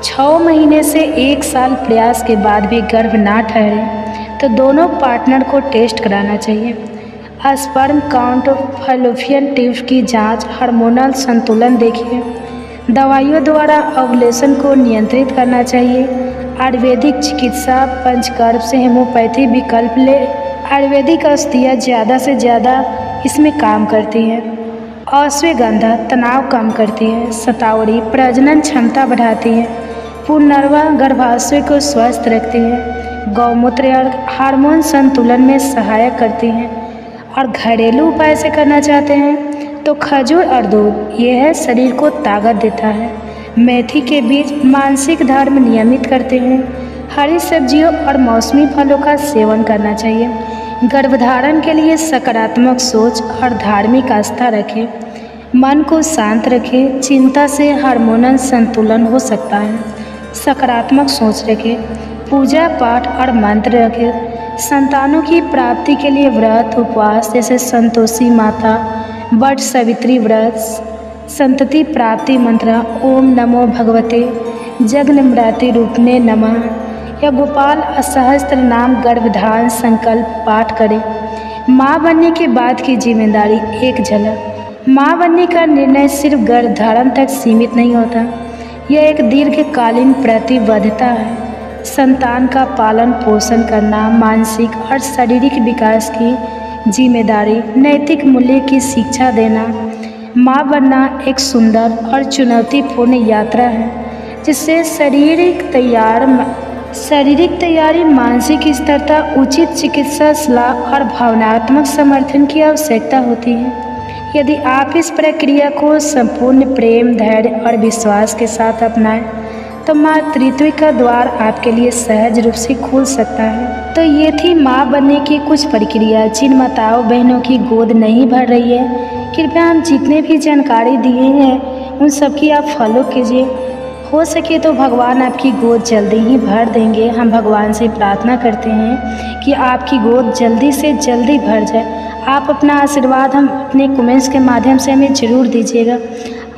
6 महीने से 1 साल प्रयास के बाद भी गर्भ ना ठहरे तो दोनों पार्टनर को टेस्ट कराना चाहिए। स्पर्म काउंट, फैलोपियन ट्यूब की जांच, हार्मोनल संतुलन देखिए। दवाइयों द्वारा ओव्यूलेशन को नियंत्रित करना चाहिए। आयुर्वेदिक चिकित्सा, पंचकर्म से होम्योपैथी विकल्प ले। आयुर्वेदिक औषधियाँ ज़्यादा से ज़्यादा इसमें काम करती हैं। अश्वगंधा तनाव कम करती है। शतावरी प्रजनन क्षमता बढ़ाती है। पुनर्वा गर्भाशय को स्वस्थ रखती है। गौमूत्र और हार्मोन संतुलन में सहायक करती हैं। और घरेलू उपाय से करना चाहते हैं तो खजूर और दूध, यह है शरीर को ताकत देता है। मेथी के बीज मानसिक धर्म नियमित करते हैं। हरी सब्जियों और मौसमी फलों का सेवन करना चाहिए। गर्भधारण के लिए सकारात्मक सोच और धार्मिक आस्था रखें। मन को शांत रखें। चिंता से हार्मोनल संतुलन हो सकता है। सकारात्मक सोच रखें। पूजा पाठ और मंत्र रखें। संतानों की प्राप्ति के लिए व्रत उपवास जैसे संतोषी माता, वट सावित्री व्रत, संतति प्राप्ति मंत्र, ओम नमो भगवते जगन्मृति रूपने नमः या गोपाल सहस्त्र नाम गर्भधारण संकल्प पाठ करें। माँ बनने के बाद की जिम्मेदारी एक झलक। माँ बनने का निर्णय सिर्फ गर्भधारण तक सीमित नहीं होता, यह एक दीर्घकालीन प्रतिबद्धता है। संतान का पालन पोषण करना, मानसिक और शारीरिक विकास की जिम्मेदारी, नैतिक मूल्य की शिक्षा देना, माँ बनना एक सुंदर और चुनौतीपूर्ण यात्रा है, जिससे शारीरिक तैयारी, मानसिक स्थिरता, उचित चिकित्सा सलाह और भावनात्मक समर्थन की आवश्यकता होती है। यदि आप इस प्रक्रिया को संपूर्ण प्रेम, धैर्य और विश्वास के साथ अपनाएं, तो मातृत्व का द्वार आपके लिए सहज रूप से खुल सकता है। तो ये थी माँ बनने की कुछ प्रक्रिया। जिन माताओं बहनों की गोद नहीं भर रही है, कृपया हम जितने भी जानकारी दिए हैं उन सब की आप फॉलो कीजिए। हो सके तो भगवान आपकी गोद जल्दी ही भर देंगे। हम भगवान से प्रार्थना करते हैं कि आपकी गोद जल्दी से जल्दी भर जाए। आप अपना आशीर्वाद हम अपने कमेंट्स के माध्यम से हमें ज़रूर दीजिएगा।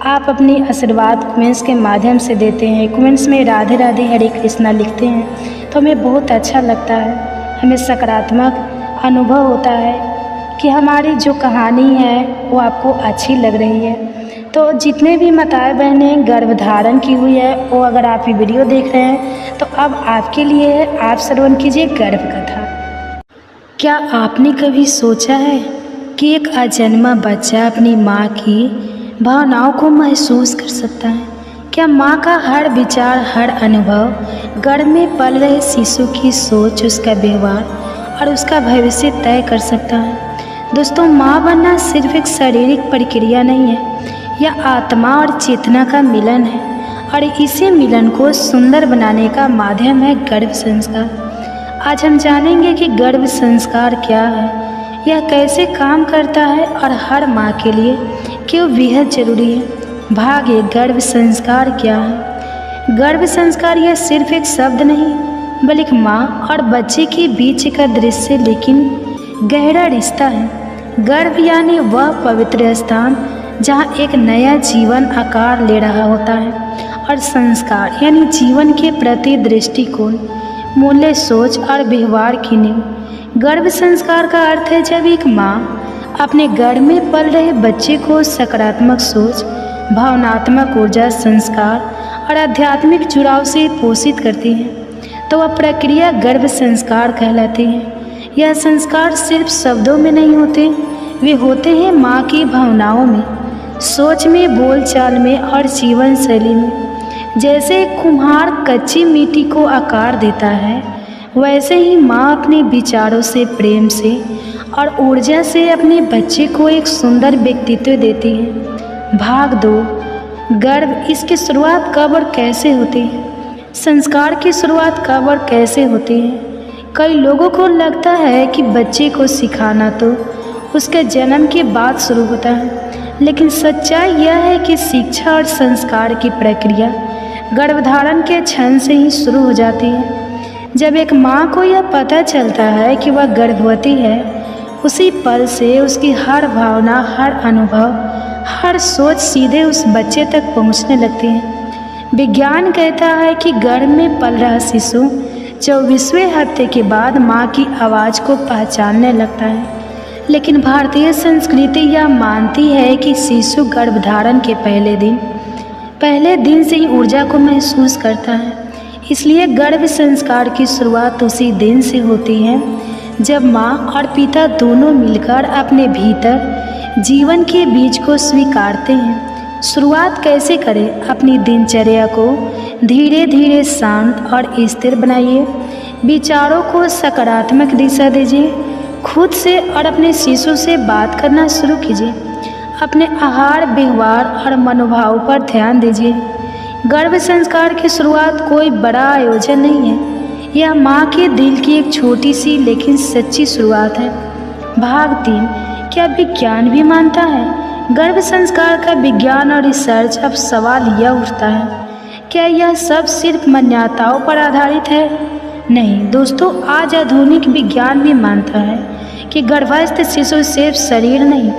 आप अपनी आशीर्वाद कमेंट्स के माध्यम से देते हैं। कमेंट्स में राधे राधे हरे कृष्णा लिखते हैं तो हमें बहुत अच्छा लगता है। हमें सकारात्मक अनुभव होता है कि हमारी जो कहानी है वो आपको अच्छी लग रही है। तो जितने भी माताएं बहनें गर्भधारण की हुई है, वो अगर आप ये वीडियो देख रहे हैं तो अब आपके लिए है। आप श्रवण कीजिए गर्भ कथा। क्या आपने कभी सोचा है कि एक अजन्मा बच्चा अपनी माँ की भावनाओं को महसूस कर सकता है? क्या माँ का हर विचार, हर अनुभव गर्भ में पल रहे शिशु की सोच, उसका व्यवहार और उसका भविष्य तय कर सकता है? दोस्तों, माँ बनना सिर्फ एक शारीरिक प्रक्रिया नहीं है, यह आत्मा और चेतना का मिलन है और इसी मिलन को सुंदर बनाने का माध्यम है गर्भ संस्कार। आज हम जानेंगे कि गर्भ संस्कार क्या है, यह कैसे काम करता है और हर माँ के लिए क्यों बेहद जरूरी है। भाग 1, गर्भ संस्कार क्या है? गर्भ संस्कार यह सिर्फ एक शब्द नहीं, बल्कि माँ और बच्चे के बीच का दृश्य लेकिन गहरा रिश्ता है। गर्भ यानी वह पवित्र स्थान जहाँ एक नया जीवन आकार ले रहा होता है, और संस्कार यानी जीवन के प्रति दृष्टिकोण, मूल्य, सोच और व्यवहार की नींव। गर्भ संस्कार का अर्थ है जब एक माँ अपने गर्भ में पल रहे बच्चे को सकारात्मक सोच, भावनात्मक ऊर्जा, संस्कार और आध्यात्मिक जुड़ाव से पोषित करती है, तो वह प्रक्रिया गर्भ संस्कार कहलाती है। यह संस्कार सिर्फ शब्दों में नहीं होते, वे होते हैं माँ की भावनाओं में, सोच में, बोलचाल में और जीवन शैली में। जैसे एक कुम्हार कच्ची मिट्टी को आकार देता है, वैसे ही माँ अपने विचारों से, प्रेम से और ऊर्जा से अपने बच्चे को एक सुंदर व्यक्तित्व देती है। भाग 2, गर्भ, इसकी शुरुआत कब और कैसे होती है? संस्कार की शुरुआत कब और कैसे होती है? कई लोगों को लगता है कि बच्चे को सिखाना तो उसके जन्म के बाद शुरू होता है, लेकिन सच्चाई यह है कि शिक्षा और संस्कार की प्रक्रिया गर्भधारण के क्षण से ही शुरू हो जाती है। जब एक माँ को यह पता चलता है कि वह गर्भवती है, उसी पल से उसकी हर भावना, हर अनुभव, हर सोच सीधे उस बच्चे तक पहुँचने लगती है। विज्ञान कहता है कि गर्भ में पल रहा शिशु 24वें हफ्ते के बाद माँ की आवाज़ को पहचानने लगता है, लेकिन भारतीय संस्कृति यह मानती है कि शिशु गर्भधारण के पहले दिन से ही ऊर्जा को महसूस करता है। इसलिए गर्भ संस्कार की शुरुआत उसी दिन से होती है जब माँ और पिता दोनों मिलकर अपने भीतर जीवन के बीज को स्वीकारते हैं। शुरुआत कैसे करें? अपनी दिनचर्या को धीरे धीरे शांत और स्थिर बनाइए। विचारों को सकारात्मक दिशा दीजिए। खुद से और अपने शिशु से बात करना शुरू कीजिए। अपने आहार, व्यवहार और मनोभाव पर ध्यान दीजिए। गर्भ संस्कार की शुरुआत कोई बड़ा आयोजन नहीं है, यह माँ के दिल की एक छोटी सी लेकिन सच्ची शुरुआत है। भाग 3, क्या विज्ञान भी मानता है? गर्भ संस्कार का विज्ञान और रिसर्च। अब सवाल यह उठता है, क्या यह सब सिर्फ मान्यताओं पर आधारित है? नहीं दोस्तों, आज आधुनिक विज्ञान भी मानता है कि गर्भस्थ शिशु सिर्फ शरीर नहीं,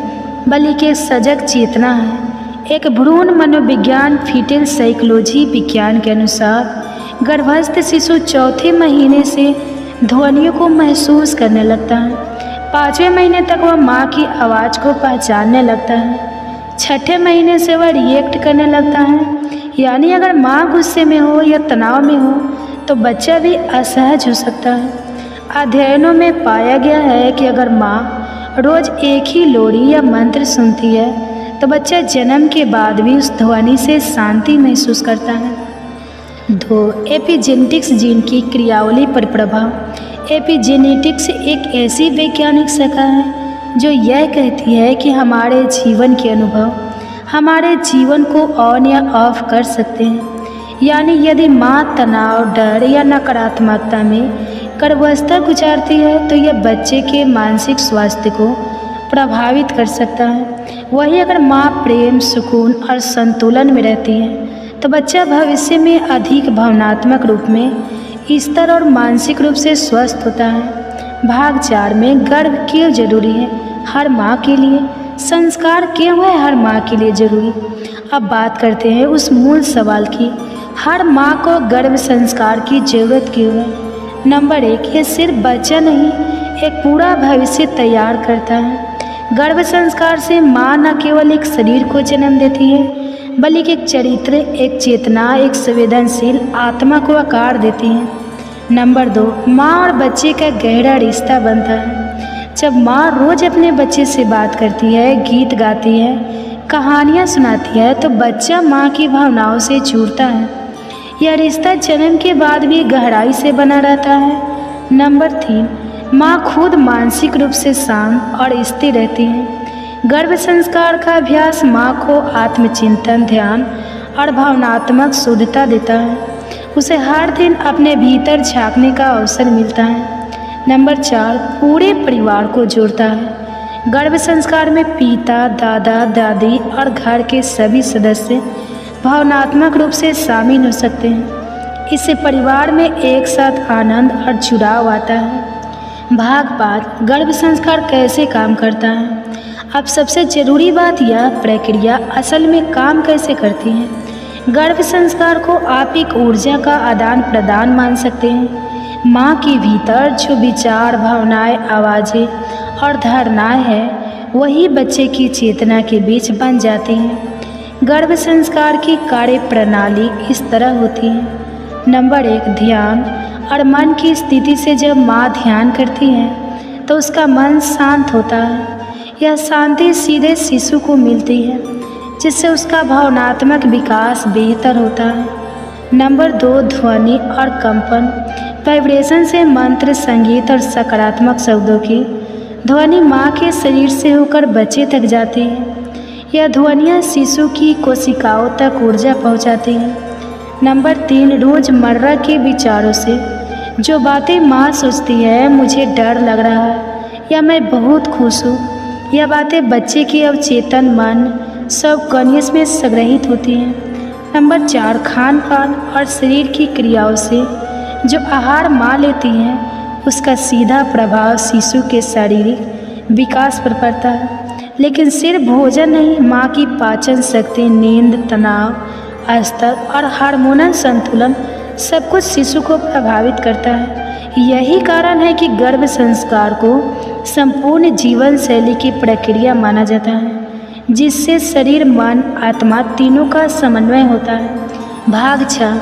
बल्कि एक सजग चेतना है। एक भ्रूण मनोविज्ञान, फीटल साइकोलॉजी विज्ञान के अनुसार गर्भस्थ शिशु 4थे महीने से ध्वनियों को महसूस करने लगता है। 5वें महीने तक वह माँ की आवाज़ को पहचानने लगता है। 6ठे महीने से वह रिएक्ट करने लगता है, यानी अगर माँ गुस्से में हो या तनाव में हो तो बच्चा भी असहज हो सकता है। अध्ययनों में पाया गया है कि अगर माँ रोज़ एक ही लोरी या मंत्र सुनती है तो बच्चा जन्म के बाद भी उस ध्वनि से शांति महसूस करता है। 2. एपिजेनेटिक्स जीन की क्रियावली पर प्रभाव। एपिजेनेटिक्स एक ऐसी वैज्ञानिक शाखा है जो यह कहती है कि हमारे जीवन के अनुभव हमारे जीवन को ऑन या ऑफ कर सकते हैं। यानी यदि माँ तनाव, डर या नकारात्मकता में गर्भावस्था गुजारती है तो यह बच्चे के मानसिक स्वास्थ्य को प्रभावित कर सकता है। वहीं अगर माँ प्रेम, सुकून और संतुलन में रहती है तो बच्चा भविष्य में अधिक भावनात्मक रूप में स्थिर और मानसिक रूप से स्वस्थ होता है। भाग 4 में गर्भ क्यों जरूरी है हर माँ के लिए, संस्कार क्यों है हर माँ के लिए जरूरी। अब बात करते हैं उस मूल सवाल की, हर माँ को गर्भ संस्कार की जरूरत क्यों है। नंबर 1, ये सिर्फ बच्चा नहीं, एक पूरा भविष्य तैयार करता है। गर्भ संस्कार से माँ न केवल एक शरीर को जन्म देती है बल्कि एक चरित्र, एक चेतना, एक संवेदनशील आत्मा को आकार देती है। नंबर 2, माँ और बच्चे का गहरा रिश्ता बनता है। जब माँ रोज अपने बच्चे से बात करती है, गीत गाती है, कहानियाँ सुनाती है तो बच्चा माँ की भावनाओं से जुड़ता है। यह रिश्ता जन्म के बाद भी गहराई से बना रहता है। नंबर 3, माँ खुद मानसिक रूप से शांत और स्थिर रहती है। गर्भ संस्कार का अभ्यास माँ को आत्मचिंतन, ध्यान और भावनात्मक शुद्धता देता है। उसे हर दिन अपने भीतर झांकने का अवसर मिलता है। नंबर 4, पूरे परिवार को जोड़ता है। गर्भ संस्कार में पिता, दादा, दादी और घर के सभी सदस्य भावनात्मक रूप से शामिल हो सकते हैं। इससे परिवार में एक साथ आनंद और जुड़ाव आता है। भाग 5, गर्भ संस्कार कैसे काम करता है। अब सबसे ज़रूरी बात, यह प्रक्रिया असल में काम कैसे करती है। गर्भ संस्कार को आप एक ऊर्जा का आदान प्रदान मान सकते हैं। माँ के भीतर जो विचार, भावनाएं, आवाज़ें और धारणाएं हैं वही बच्चे की चेतना के बीच बन जाती हैं। गर्भ संस्कार की कार्य प्रणाली इस तरह होती है। नंबर 1, ध्यान और मन की स्थिति से जब माँ ध्यान करती है तो उसका मन शांत होता है। यह शांति सीधे शिशु को मिलती है जिससे उसका भावनात्मक विकास बेहतर होता है। नंबर 2, ध्वनि और कंपन। वाइब्रेशन से मंत्र, संगीत और सकारात्मक शब्दों की ध्वनि माँ के शरीर से होकर बच्चे तक जाती है। यह ध्वनियाँ शिशु की कोशिकाओं तक ऊर्जा पहुँचाती हैं। नंबर 3, रोज़मर्रा के विचारों से जो बातें माँ सोचती है, मुझे डर लग रहा है या मैं बहुत खुश हूँ, यह बातें बच्चे के अवचेतन मन सबकॉन्शियस में संग्रहित होती हैं। नंबर 4, खान पान और शरीर की क्रियाओं से जो आहार माँ लेती हैं उसका सीधा प्रभाव शिशु के शारीरिक विकास पर पड़ता है। लेकिन सिर्फ भोजन नहीं, माँ की पाचन शक्ति, नींद, तनाव स्तर और हार्मोनल संतुलन सब कुछ शिशु को प्रभावित करता है। यही कारण है कि गर्भ संस्कार को संपूर्ण जीवन शैली की प्रक्रिया माना जाता है जिससे शरीर, मन, आत्मा तीनों का समन्वय होता है। भाग 6,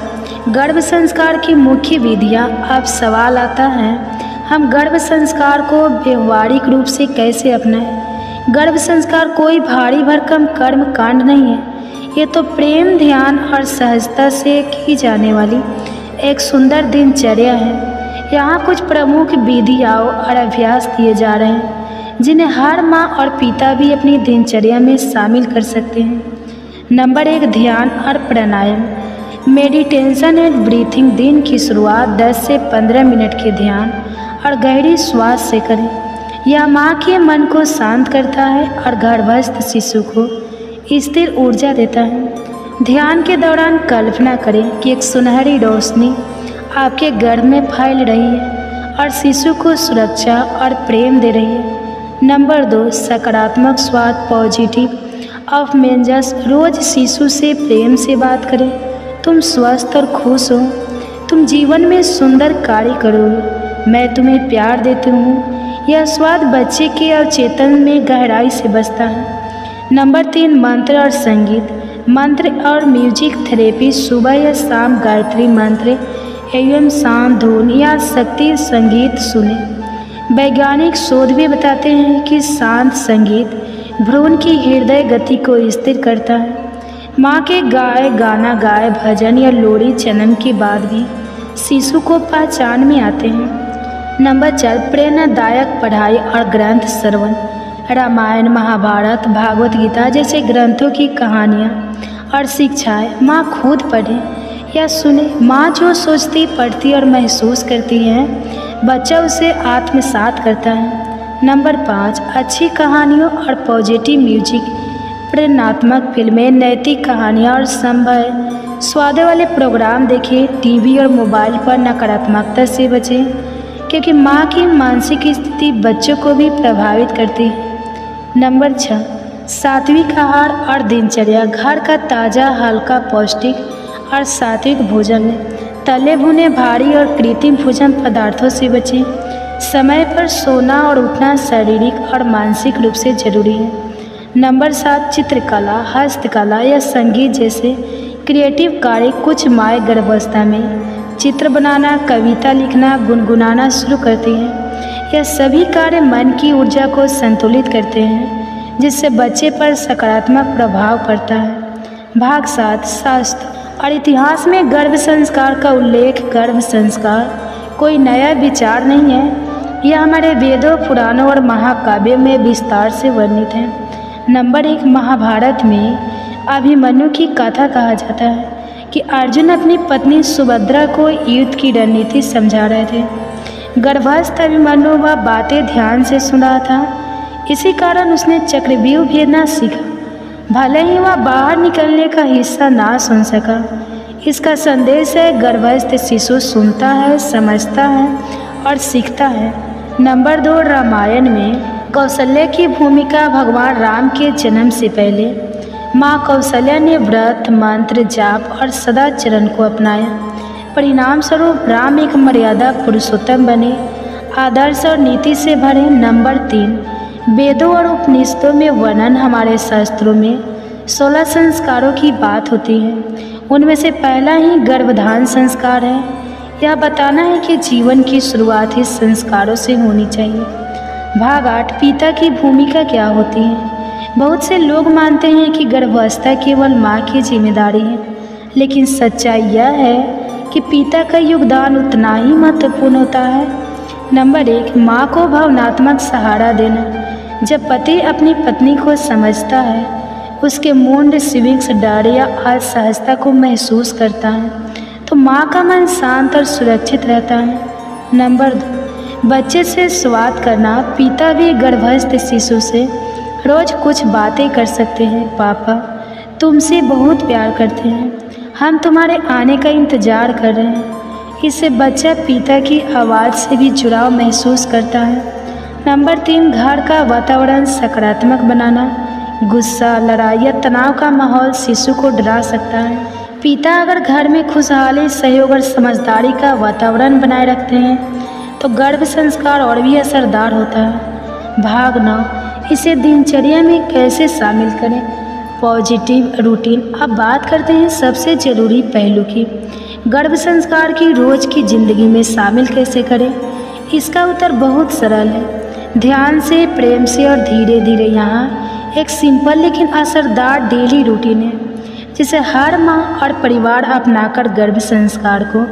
गर्भ संस्कार की मुख्य विधियाँ। अब सवाल आता है, हम गर्भ संस्कार को व्यवहारिक रूप से कैसे अपनाएं। गर्भ संस्कार कोई भारी भरकम कर्म कांड नहीं है, ये तो प्रेम, ध्यान और सहजता से की जाने वाली एक सुंदर दिनचर्या है। यहाँ कुछ प्रमुख विधियाँ और अभ्यास दिए जा रहे हैं जिन्हें हर माँ और पिता भी अपनी दिनचर्या में शामिल कर सकते हैं। नंबर 1, ध्यान और प्राणायाम। Meditation and breathing. दिन की शुरुआत 10 से 15 मिनट के ध्यान और गहरी श्वास से करें। यह माँ के मन को शांत करता है और गर्भस्थ शिशु को स्थिर ऊर्जा देता है। ध्यान के दौरान कल्पना करें कि एक सुनहरी रोशनी आपके गर्भ में फैल रही है और शिशु को सुरक्षा और प्रेम दे रही है। नंबर 2, सकारात्मक स्वाद, पॉजिटिव ऑफ मेंजस। रोज शिशु से प्रेम से बात करें, तुम स्वस्थ और खुश हो, तुम जीवन में सुंदर कार्य करोगे, मैं तुम्हें प्यार देती हूँ। यह स्वाद बच्चे के अवचेतन में गहराई से बसता है। नंबर 3, मंत्र और संगीत। मंत्र और म्यूजिक थेरेपी। सुबह या शाम गायत्री मंत्र एवं शांत धुन या शक्ति संगीत सुने। वैज्ञानिक शोध भी बताते हैं कि शांत संगीत भ्रूण की हृदय गति को स्थिर करता है। माँ के गाए गाना गाए भजन या लोरी जन्म के बाद भी शिशु को पहचान में आते हैं। नंबर 4, प्रेरणादायक पढ़ाई और ग्रंथ श्रवण। रामायण, महाभारत, भागवत गीता जैसे ग्रंथों की कहानियाँ और शिक्षाएं माँ खुद पढ़े या सुने। माँ जो सोचती, पढ़ती और महसूस करती है, बच्चा उसे आत्मसात करता है। नंबर 5, अच्छी कहानियों और पॉजिटिव म्यूजिक। प्रेरणात्मक फिल्में, नैतिक कहानियाँ और संभव स्वाद वाले प्रोग्राम देखें। टीवी और मोबाइल पर नकारात्मकता से बचें, क्योंकि माँ की मानसिक स्थिति बच्चों को भी प्रभावित करती है। नंबर 6, सात्विक आहार और दिनचर्या। घर का ताज़ा, हल्का, पौष्टिक और सात्विक भोजन लें। तले भुने, भारी और कृत्रिम भोजन पदार्थों से बचें। समय पर सोना और उठना शारीरिक और मानसिक रूप से जरूरी है। नंबर 7, चित्रकला, हस्तकला या संगीत जैसे क्रिएटिव कार्य। कुछ माएँ गर्भावस्था में चित्र बनाना, कविता लिखना, गुनगुनाना शुरू करती हैं। यह सभी कार्य मन की ऊर्जा को संतुलित करते हैं, जिससे बच्चे पर सकारात्मक प्रभाव पड़ता है। भाग 7, शास्त्र और इतिहास में गर्भ संस्कार का उल्लेख। गर्भ संस्कार कोई नया विचार नहीं है, यह हमारे वेदों, पुराणों और महाकाव्यों में विस्तार से वर्णित है। नंबर 1, महाभारत में अभिमन्यु की कथा कहा जाता है कि अर्जुन अपनी पत्नी सुभद्रा को युद्ध की रणनीति समझा रहे थे। गर्भस्थ अभिमन्यु वह बातें ध्यान से सुन रहा था, इसी कारण उसने चक्रव्यूह भेदना सीखा, भले ही वह बाहर निकलने का हिस्सा ना सुन सका। इसका संदेश है, गर्भस्थ शिशु सुनता है, समझता है और सीखता है। नंबर 2, रामायण में कौशल्या की भूमिका। भगवान राम के जन्म से पहले माँ कौशल्या ने व्रत, मंत्र, जाप और सदाचरण को अपनाया। परिणाम स्वरूप राम एक मर्यादा पुरुषोत्तम बने, आदर्श और नीति से भरे। नंबर 3, वेदों और उपनिषदों में वर्णन। हमारे शास्त्रों में 16 संस्कारों की बात होती है, उनमें से पहला ही गर्भधान संस्कार है। यह बताना है कि जीवन की शुरुआत ही संस्कारों से होनी चाहिए। भाग 8, पिता की भूमिका क्या होती है। बहुत से लोग मानते हैं कि गर्भावस्था केवल माँ की जिम्मेदारी है, लेकिन सच्चाई यह है कि पिता का योगदान उतना ही महत्वपूर्ण होता है। नंबर 1, माँ को भावनात्मक सहारा देना। जब पति अपनी पत्नी को समझता है, उसके मूड स्विंग्स, डर या असहजता को महसूस करता है, तो माँ का मन शांत और सुरक्षित रहता है। नंबर 2, बच्चे से संवाद करना। पिता भी गर्भस्थ शिशु से रोज़ कुछ बातें कर सकते हैं। पापा तुमसे बहुत प्यार करते हैं, हम तुम्हारे आने का इंतज़ार कर रहे हैं। इससे बच्चा पिता की आवाज़ से भी जुड़ाव महसूस करता है। नंबर 3, घर का वातावरण सकारात्मक बनाना। गुस्सा, लड़ाई या तनाव का माहौल शिशु को डरा सकता है। पिता अगर घर में खुशहाली, सहयोग और समझदारी का वातावरण बनाए रखते हैं, तो गर्भ संस्कार और भी असरदार होता है। भाग 9, इसे दिनचर्या में कैसे शामिल करें। Positive routine. अब बात करते हैं सबसे ज़रूरी पहलू की, गर्भ संस्कार की रोज़ की ज़िंदगी में शामिल कैसे करें। इसका उत्तर बहुत सरल है, ध्यान से, प्रेम से और धीरे धीरे। यहाँ एक सिंपल लेकिन असरदार डेली रूटीन है, जिसे हर माँ और परिवार अपनाकर गर्भ संस्कार को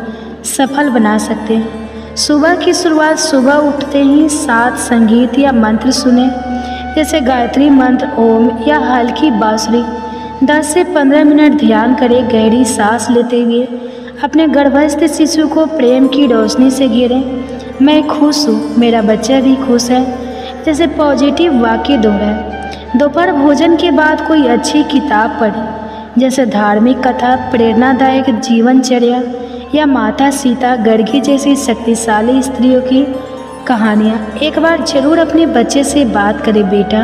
सफल बना सकते हैं। सुबह की शुरुआत, सुबह उठते ही 7 संगीत या मंत्र सुने, जैसे गायत्री मंत्र, ओम या हल्की बांसुरी। 10 से 15 मिनट ध्यान करें। गहरी सांस लेते हुए अपने गर्भस्थ शिशु को प्रेम की रोशनी से घेरें। मैं खुश हूँ, मेरा बच्चा भी खुश है, जैसे पॉजिटिव वाक्य दोहराएं। दोपहर भोजन के बाद कोई अच्छी किताब पढ़ें, जैसे धार्मिक कथा, प्रेरणादायक जीवनचर्या या माता सीता, गर्गी जैसी शक्तिशाली स्त्रियों की कहानियाँ। एक बार जरूर अपने बच्चे से बात करें, बेटा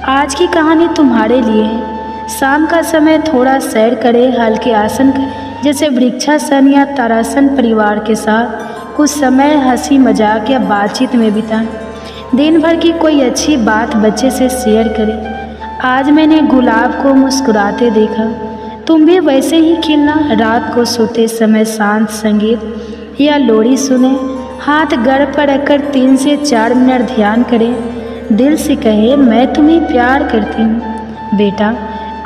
आज की कहानी तुम्हारे लिए है। शाम का समय थोड़ा सैर करें, हल्के आसन जैसे वृक्षासन या तारासन परिवार के साथ कुछ समय हंसी मजाक या बातचीत में बिताएं। दिन भर की कोई अच्छी बात बच्चे से शेयर करें। आज मैंने गुलाब को मुस्कुराते देखा, तुम भी वैसे ही खिलना। रात को सोते समय शांत संगीत या लोरी सुने। हाथ गर्भ पर रखकर 3 से 4 मिनट ध्यान करें। दिल से कहे मैं तुम्हें प्यार करती हूँ। बेटा,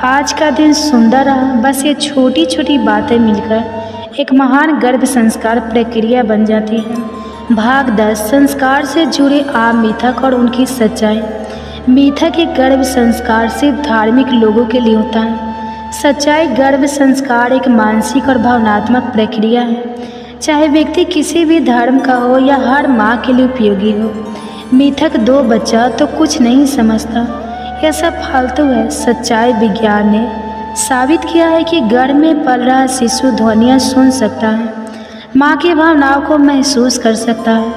आज का दिन सुंदर रहा। बस ये छोटी छोटी बातें मिलकर एक महान गर्भ संस्कार प्रक्रिया बन जाती है। भाग 10 संस्कार से जुड़े आप मिथक और उनकी सच्चाई। मिथक एक गर्भ संस्कार सिर्फ धार्मिक लोगों के लिए होता है। सच्चाई, गर्भ संस्कार एक मानसिक और भावनात्मक प्रक्रिया है, चाहे व्यक्ति किसी भी धर्म का हो या हर माँ के लिए उपयोगी हो। मिथक दो बच्चा तो कुछ नहीं समझता, यह सब फालतू है। सच्चाई, विज्ञान ने साबित किया है कि गर्भ में पल रहा शिशु ध्वनियाँ सुन सकता है, माँ की भावनाओं को महसूस कर सकता है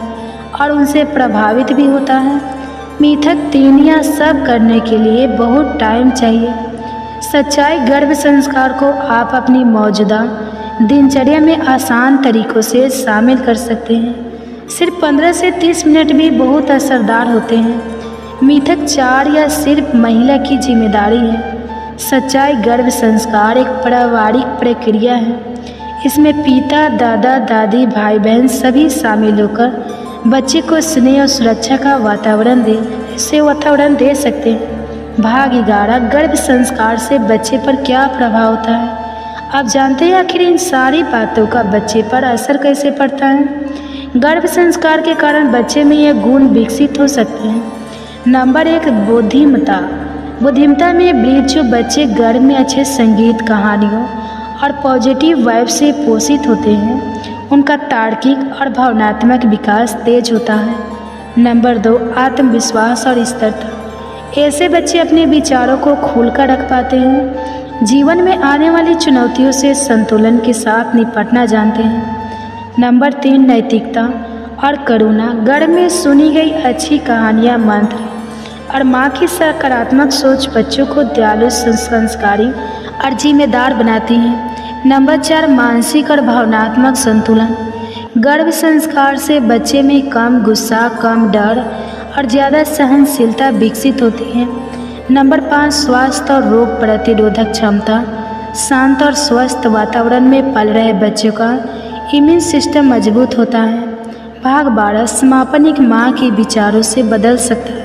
और उनसे प्रभावित भी होता है। मिथक 3 या सब करने के लिए बहुत टाइम चाहिए। सच्चाई, गर्भ संस्कार को आप अपनी मौजूदा दिनचर्या में आसान तरीकों से शामिल कर सकते हैं। सिर्फ 15 से 30 मिनट भी बहुत असरदार होते हैं। मिथक 4 या सिर्फ महिला की जिम्मेदारी है। सच्चाई, गर्भ संस्कार एक पारिवारिक प्रक्रिया है। इसमें पिता, दादा, दादी, भाई बहन सभी शामिल होकर बच्चे को स्नेह और सुरक्षा का वातावरण दे सकते हैं। भाग 11 गर्भ संस्कार से बच्चे पर क्या प्रभाव होता है। आप जानते हैं आखिर इन सारी बातों का बच्चे पर असर कैसे पड़ता है। गर्भ संस्कार के कारण बच्चे में यह गुण विकसित हो सकते हैं। नंबर 1, बुद्धिमत्ता। बुद्धिमत्ता में वृद्धि। जो बच्चे गर्भ में अच्छे संगीत, कहानियों और पॉजिटिव वाइब से पोषित होते हैं, उनका तार्किक और भावनात्मक विकास तेज होता है। नंबर 2, आत्मविश्वास और स्थिरता। ऐसे बच्चे अपने विचारों को खोलकर रख पाते हैं, जीवन में आने वाली चुनौतियों से संतुलन के साथ निपटना जानते हैं। नंबर 3, नैतिकता और करुणा। गर्भ में सुनी गई अच्छी कहानियाँ, मंत्र और माँ की सकारात्मक सोच बच्चों को दयालु, संस्कारी और जिम्मेदार बनाती हैं। नंबर 4, मानसिक और भावनात्मक संतुलन। गर्भ संस्कार से बच्चे में कम गुस्सा, कम डर और ज़्यादा सहनशीलता विकसित होती है। नंबर 5, स्वास्थ्य और रोग प्रतिरोधक क्षमता। शांत और स्वस्थ वातावरण में पल रहे बच्चों का इम्यून सिस्टम मजबूत होता है। भाग 12 समापन। एक माँ के विचारों से बदल सकता है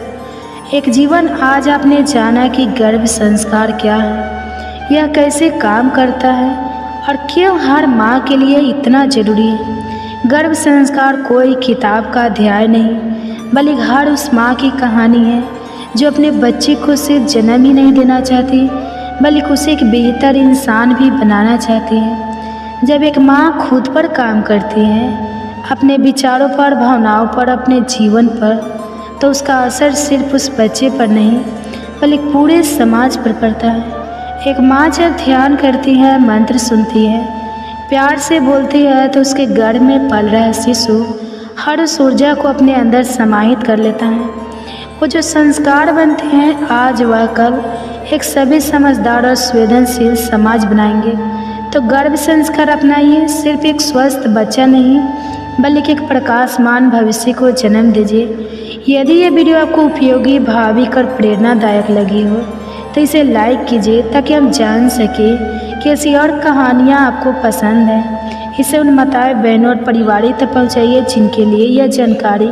एक जीवन। आज आपने जाना कि गर्भ संस्कार क्या है, यह कैसे काम करता है और क्यों हर माँ के लिए इतना जरूरी है। गर्भ संस्कार कोई किताब का अध्याय नहीं, बल्कि हर उस माँ की कहानी है जो अपने बच्चे को सिर्फ जन्म ही नहीं देना चाहती, बल्कि उसे एक बेहतर इंसान भी बनाना चाहती है। जब एक माँ खुद पर काम करती है, अपने विचारों पर, भावनाओं पर, अपने जीवन पर, तो उसका असर सिर्फ उस बच्चे पर नहीं, बल्कि पूरे समाज पर पड़ता है। एक माँ जब ध्यान करती है, मंत्र सुनती है, प्यार से बोलती है, तो उसके गर्भ में पल रहा शिशु हर उस ऊर्जा को अपने अंदर समाहित कर लेता है। वो जो संस्कार बनते हैं, आज व कल एक सभी समझदार और संवेदनशील समाज बनाएंगे। तो गर्भ संस्कार अपनाइए, सिर्फ एक स्वस्थ बच्चा नहीं, बल्कि एक प्रकाशमान भविष्य को जन्म दीजिए। यदि ये वीडियो आपको उपयोगी, भावुक और प्रेरणादायक लगी हो तो इसे लाइक कीजिए, ताकि हम जान सकें कि ऐसी और कहानियाँ आपको पसंद हैं। इसे उन माताएं, बहनों और परिवारों तक पहुँचाइए जिनके लिए यह जानकारी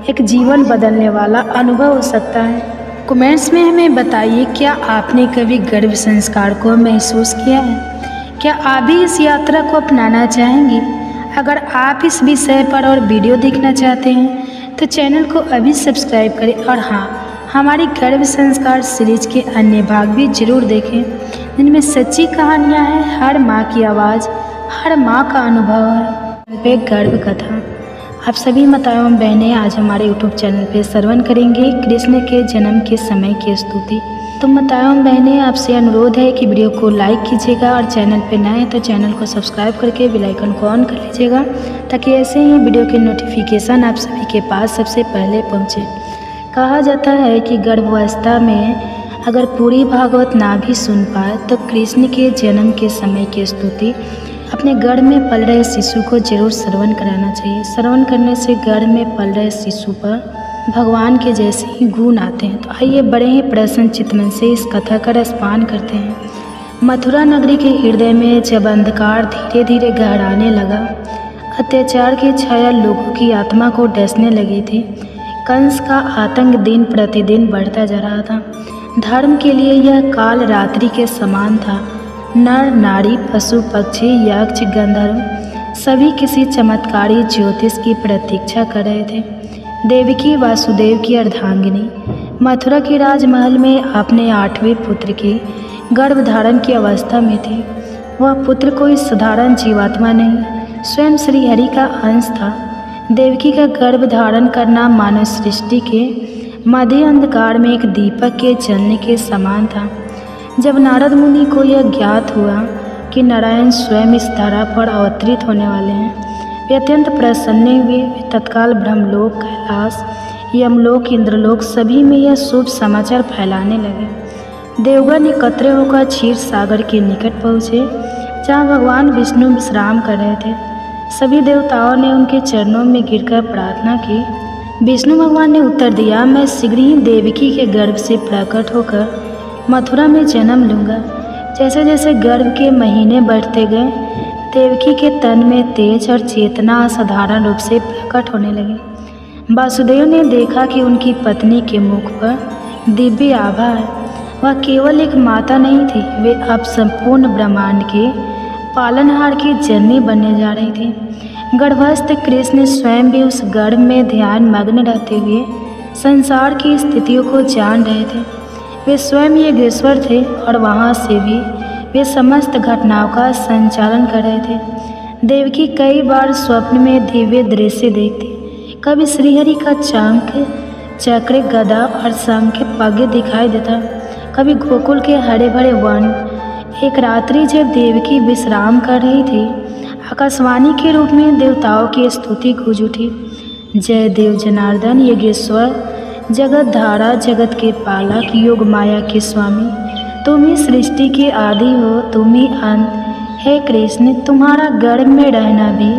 एक जीवन बदलने वाला अनुभव हो सकता है। कमेंट्स में हमें बताइए, क्या आपने कभी गर्भ संस्कार को महसूस किया है? क्या आप भी इस यात्रा को अपनाना चाहेंगे? अगर आप इस विषय पर और वीडियो देखना चाहते हैं तो चैनल को अभी सब्सक्राइब करें, और हाँ, हमारी गर्भ संस्कार सीरीज के अन्य भाग भी जरूर देखें, जिनमें सच्ची कहानियाँ हैं, हर माँ की आवाज़, हर माँ का अनुभव है। गर्भ कथा। आप सभी माताओं एवं बहनें आज हमारे यूट्यूब चैनल पे श्रवण करेंगे कृष्ण के जन्म के समय की स्तुति। तो माताओं एवं बहनें, आपसे अनुरोध है कि वीडियो को लाइक कीजिएगा, और चैनल पे नए हैं तो चैनल को सब्सक्राइब करके बेल आइकन को ऑन कर लीजिएगा, ताकि ऐसे ही वीडियो के नोटिफिकेशन आप सभी के पास सबसे पहले पहुँचे। कहा जाता है कि गर्भावस्था में अगर पूरी भागवत ना भी सुन पाए तो कृष्ण के जन्म के समय की स्तुति अपने गर्भ में पल रहे शिशु को जरूर श्रवण कराना चाहिए। श्रवण करने से गर्भ में पल रहे शिशु पर भगवान के जैसे ही गुण आते हैं। तो आइए बड़े ही प्रसन्न चित्त मन से इस कथा का रसपान करते हैं। मथुरा नगरी के हृदय में जब अंधकार धीरे धीरे गहराने लगा, अत्याचार की छाया लोगों की आत्मा को डसने लगी थी। कंस का आतंक दिन प्रतिदिन बढ़ता जा रहा था। धर्म के लिए यह काल रात्रि के समान था। नर नारी पशु पक्षी यक्ष गंधर्व सभी किसी चमत्कारी ज्योतिष की प्रतीक्षा कर रहे थे। देवकी वासुदेव की अर्धांगिनी मथुरा के राजमहल में अपने 8वें पुत्र की गर्भधारण की अवस्था में थी। वह पुत्र कोई साधारण जीवात्मा नहीं, स्वयं श्रीहरि का अंश था। देवकी का गर्भ धारण करना मानव सृष्टि के मध्य अंधकार में एक दीपक के जलने के समान था। जब नारद मुनि को यह ज्ञात हुआ कि नारायण स्वयं इस धरा पर अवतरित होने वाले हैं, वे अत्यंत प्रसन्न हुए। वे तत्काल ब्रह्मलोक, कैलाश, यमलोक, इंद्रलोक सभी में यह शुभ समाचार फैलाने लगे। देवगण एकत्र होकर क्षीर सागर के निकट पहुँचे, जहाँ भगवान विष्णु विश्राम कर रहे थे। सभी देवताओं ने उनके चरणों में गिरकर प्रार्थना की। विष्णु भगवान ने उत्तर दिया, मैं शीघ्र ही देवकी के गर्भ से प्रकट होकर मथुरा में जन्म लूँगा। जैसे जैसे गर्भ के महीने बढ़ते गए, देवकी के तन में तेज और चेतना असाधारण रूप से प्रकट होने लगी। वासुदेव ने देखा कि उनकी पत्नी के मुख पर दिव्य आभा है। वह केवल एक माता नहीं थी, वे अब संपूर्ण ब्रह्मांड के पालनहार की जननी बनने जा रही थी। गर्भस्थ कृष्ण स्वयं भी उस गर्भ में ध्यान मग्न रहते हुए संसार की स्थितियों को जान रहे थे। वे स्वयं योगेश्वर थे और वहाँ से भी वे समस्त घटनाओं का संचालन कर रहे थे। देवकी कई बार स्वप्न में दिव्य दृश्य देखती। कभी श्रीहरि का शंख, चक्र, गदा और शंख पग दिखाई देता, कभी गोकुल के हरे भरे वन। एक रात्रि जब देवकी विश्राम कर रही थी, आकाशवाणी के रूप में देवताओं की स्तुति गूंज उठी। जय देव जनार्दन, योगेश्वर, जगत धारा, जगत के पालक, योग माया के स्वामी, तुम ही सृष्टि के आदि हो, तुम ही अंत। हे कृष्ण, तुम्हारा गर्भ में रहना भी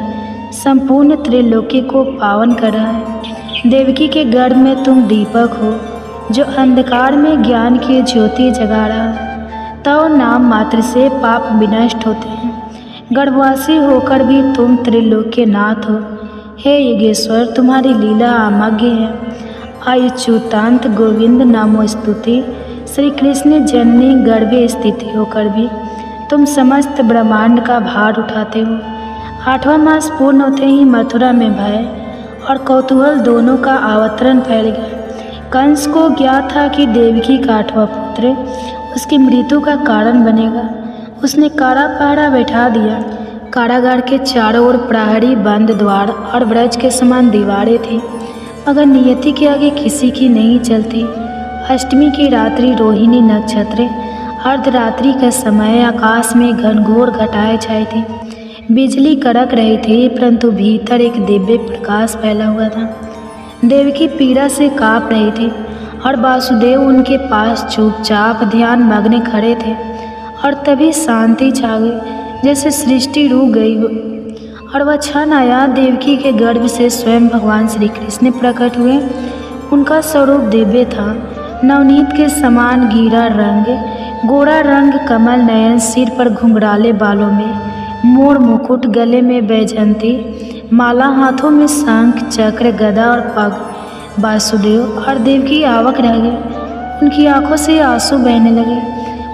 संपूर्ण त्रिलोकी को पावन कर रहा है। देवकी के गर्भ में तुम दीपक हो, जो अंधकार में ज्ञान की ज्योति जगा रहा है। तव नाम मात्र से पाप विनष्ट होते हैं। गर्भवासी होकर भी तुम त्रिलोक के नाथ हो। हे योगेश्वर, तुम्हारी लीला अमग्य है। अच्युतांत गोविंद नामो स्तुति। श्री कृष्ण जननी गर्भे स्थिति होकर भी तुम समस्त ब्रह्मांड का भार उठाते हो। 8वां मास पूर्ण होते ही मथुरा में भय और कौतूहल दोनों का अवतरण फैल गया। कंस को ज्ञात था कि देवकी का 8वां पुत्र उसकी मृत्यु का कारण बनेगा। उसने कारा पहरा बैठा दिया। कारागार के चारों ओर प्रहरी, बंद द्वार और ब्रज के समान दीवारें थीं, मगर नियति के आगे किसी की नहीं चलती। अष्टमी की रात्रि, रोहिणी नक्षत्र, अर्धरात्रि का समय, आकाश में घनघोर घटाएं छाई थी। बिजली कड़क रही थी, परंतु भीतर एक दिव्य प्रकाश फैला हुआ था। देवकी पीड़ा से काँप रही थी और वासुदेव उनके पास चुपचाप ध्यान मग्न खड़े थे। और तभी शांति छा गई, जैसे सृष्टि रुक गई हो। और वह क्षण आया, देवकी के गर्भ से स्वयं भगवान श्री कृष्ण प्रकट हुए। उनका स्वरूप दिव्य था, नवनीत के समान गीरा रंग, गोरा रंग, कमल नयन, सिर पर घुंघराले बालों में मोर मुकुट, गले में बैजंती माला, हाथों में शंख, चक्र, गदा और पग। वासुदेव और देवकी आवक रह गए। उनकी आंखों से आंसू बहने लगे।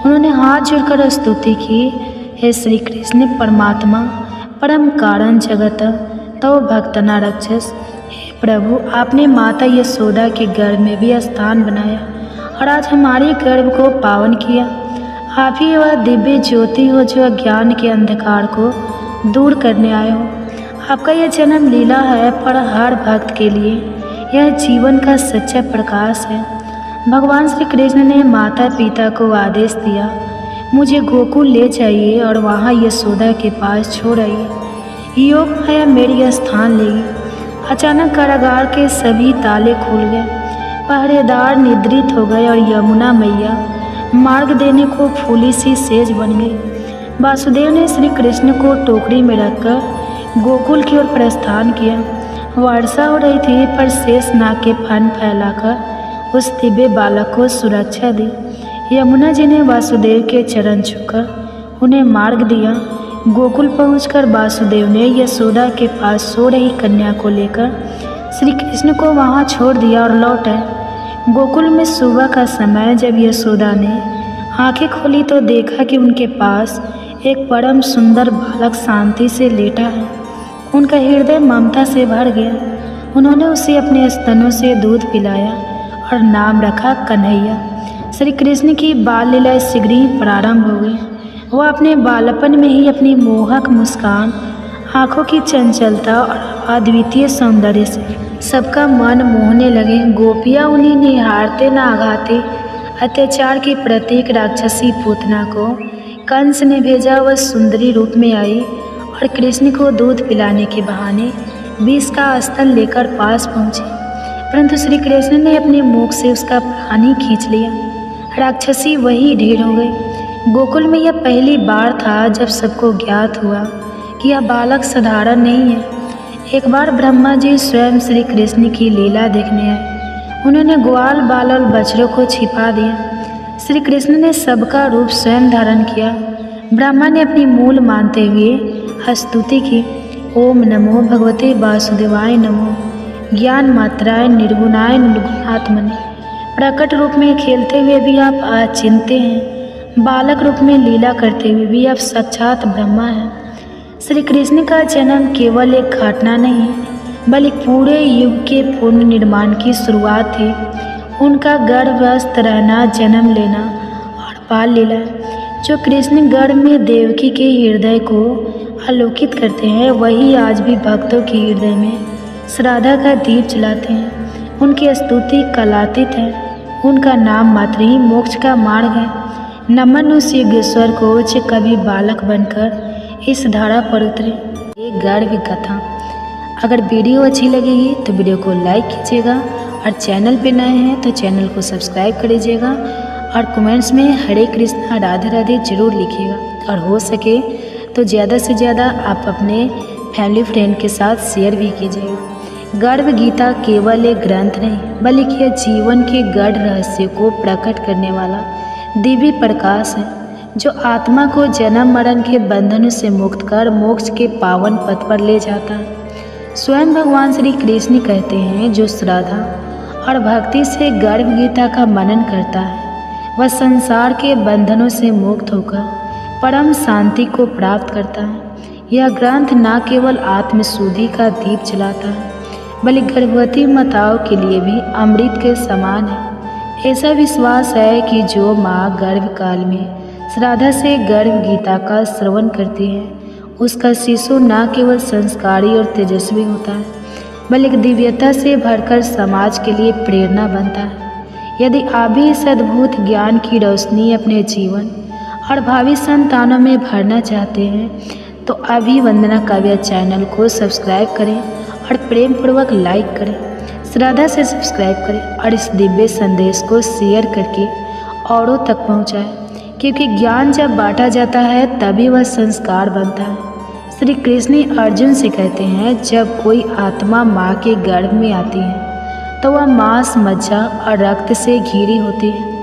उन्होंने हाथ जोड़कर स्तुति की, हे श्री कृष्ण परमात्मा, परम कारण जगत, तव भक्तना रक्षस। हे प्रभु, आपने माता यशोदा के गर्भ में भी स्थान बनाया और आज हमारे गर्भ को पावन किया। आप ही वह दिव्य ज्योति हो जो अज्ञान के अंधकार को दूर करने आए हो। आपका यह जन्म लीला है, पर हर भक्त के लिए यह जीवन का सच्चा प्रकाश है। भगवान श्री कृष्ण ने माता पिता को आदेश दिया, मुझे गोकुल ले जाइए और वहाँ यशोदा के पास छोड़ आइए। योग माया मेरी स्थान लेगी। अचानक कारागार के सभी ताले खुल गए। पहरेदार निद्रित हो गए और यमुना मैया मार्ग देने को फूली सी सेज बन गई। वासुदेव ने श्री कृष्ण को टोकरी में रखकर गोकुल की ओर प्रस्थान किया। वर्षा हो रही थी, पर शेष नाग के फन फैलाकर उस दिव्य बालक को सुरक्षा दी। यमुना जी ने वासुदेव के चरण छूकर उन्हें मार्ग दिया। गोकुल पहुंचकर वासुदेव ने यशोदा के पास सो रही कन्या को लेकर श्री कृष्ण को वहाँ छोड़ दिया और लौट आए। गोकुल में सुबह का समय जब यशोदा ने आंखें खोली तो देखा कि उनके पास एक परम सुंदर बालक शांति से लेटा है। उनका हृदय ममता से भर गया। उन्होंने उसे अपने स्तनों से दूध पिलाया और नाम रखा कन्हैया। श्री कृष्ण की बाल लीला शीघ्र ही प्रारंभ हो गई। वह अपने बालपन में ही अपनी मोहक मुस्कान, आँखों की चंचलता और अद्वितीय सौंदर्य से सबका मन मोहने लगे। गोपियाँ उन्हें निहारते न आघाते अत्याचार की प्रतीक राक्षसी पूतना को कंस ने भेजा। वह सुंदरी रूप में आई और कृष्ण को दूध पिलाने के बहाने विष का स्तन लेकर पास पहुँची, परंतु श्री कृष्ण ने अपने मुख से उसका प्राण ही खींच लिया। राक्षसी वही ढेर हो गई। गोकुल में यह पहली बार था जब सबको ज्ञात हुआ कि यह बालक साधारण नहीं है। एक बार ब्रह्मा जी स्वयं श्री कृष्ण की लीला देखने आए। उन्होंने ग्वाल बाल और बछड़ों को छिपा दिया। श्री कृष्ण ने सबका रूप स्वयं धारण किया। ब्रह्मा ने अपनी मूल मानते हुए स्तुति की, ओम नमो भगवते वासुदेवाय नमो, ज्ञान मात्राय निर्गुणाय निर्गुणात्मने। प्रकट रूप में खेलते हुए भी आप अचिंत्य हैं, बालक रूप में लीला करते हुए भी आप साक्षात ब्रह्मा हैं। श्री कृष्ण का जन्म केवल एक घटना नहीं बल्कि पूरे युग के पुनर्निर्माण की शुरुआत थी। उनका गर्भस्थ रहना, जन्म लेना और बाल लीला जो कृष्ण गर्भ में देवकी के हृदय को आलोकित करते हैं, वही आज भी भक्तों के हृदय में श्रद्धा का दीप जलाते हैं। उनकी स्तुति कलातीत है। उनका नाम मात्र ही मोक्ष का मार्ग है। नमन उस योगेश्वर को जो कभी बालक बनकर इस धारा पर उतरे। ये गर्भ कथा। अगर वीडियो अच्छी लगेगी तो वीडियो को लाइक कीजिएगा और चैनल पे नए हैं तो चैनल को सब्सक्राइब कर लीजिएगा और कमेंट्स में हरे कृष्णा राधे राधे जरूर लिखिएगा। और हो सके तो ज़्यादा से ज़्यादा आप अपने फैमिली फ्रेंड के साथ शेयर भी कीजिएगा। गर्भ गीता केवल एक ग्रंथ नहीं बल्कि यह जीवन के गढ़ रहस्य को प्रकट करने वाला दिव्य प्रकाश है, जो आत्मा को जन्म मरण के बंधनों से मुक्त कर मोक्ष के पावन पथ पर ले जाता है। स्वयं भगवान श्री कृष्ण कहते हैं, जो श्रद्धा और भक्ति से गर्भ गीता का मनन करता है वह संसार के बंधनों से मुक्त होकर परम शांति को प्राप्त करता है। यह ग्रंथ न केवल आत्मशुद्धि का दीप जलाता है बल्कि गर्भवती माताओं के लिए भी अमृत के समान है। ऐसा विश्वास है कि जो माँ गर्भकाल में श्रद्धा से गर्भ गीता का श्रवण करती है, उसका शिशु न केवल संस्कारी और तेजस्वी होता है बल्कि दिव्यता से भरकर समाज के लिए प्रेरणा बनता है। यदि आप भी इस अद्भुत ज्ञान की रोशनी अपने जीवन और भावी संतानों में भरना चाहते हैं तो अभी वंदना काव्या चैनल को सब्सक्राइब करें और प्रेम पूर्वक लाइक करें, श्रद्धा से सब्सक्राइब करें और इस दिव्य संदेश को शेयर करके औरों तक पहुंचाएं, क्योंकि ज्ञान जब बांटा जाता है तभी वह संस्कार बनता है। श्री कृष्ण अर्जुन से कहते हैं, जब कोई आत्मा माँ के गर्भ में आती है तो वह मांस, मज्जा और रक्त से घिरी होती है।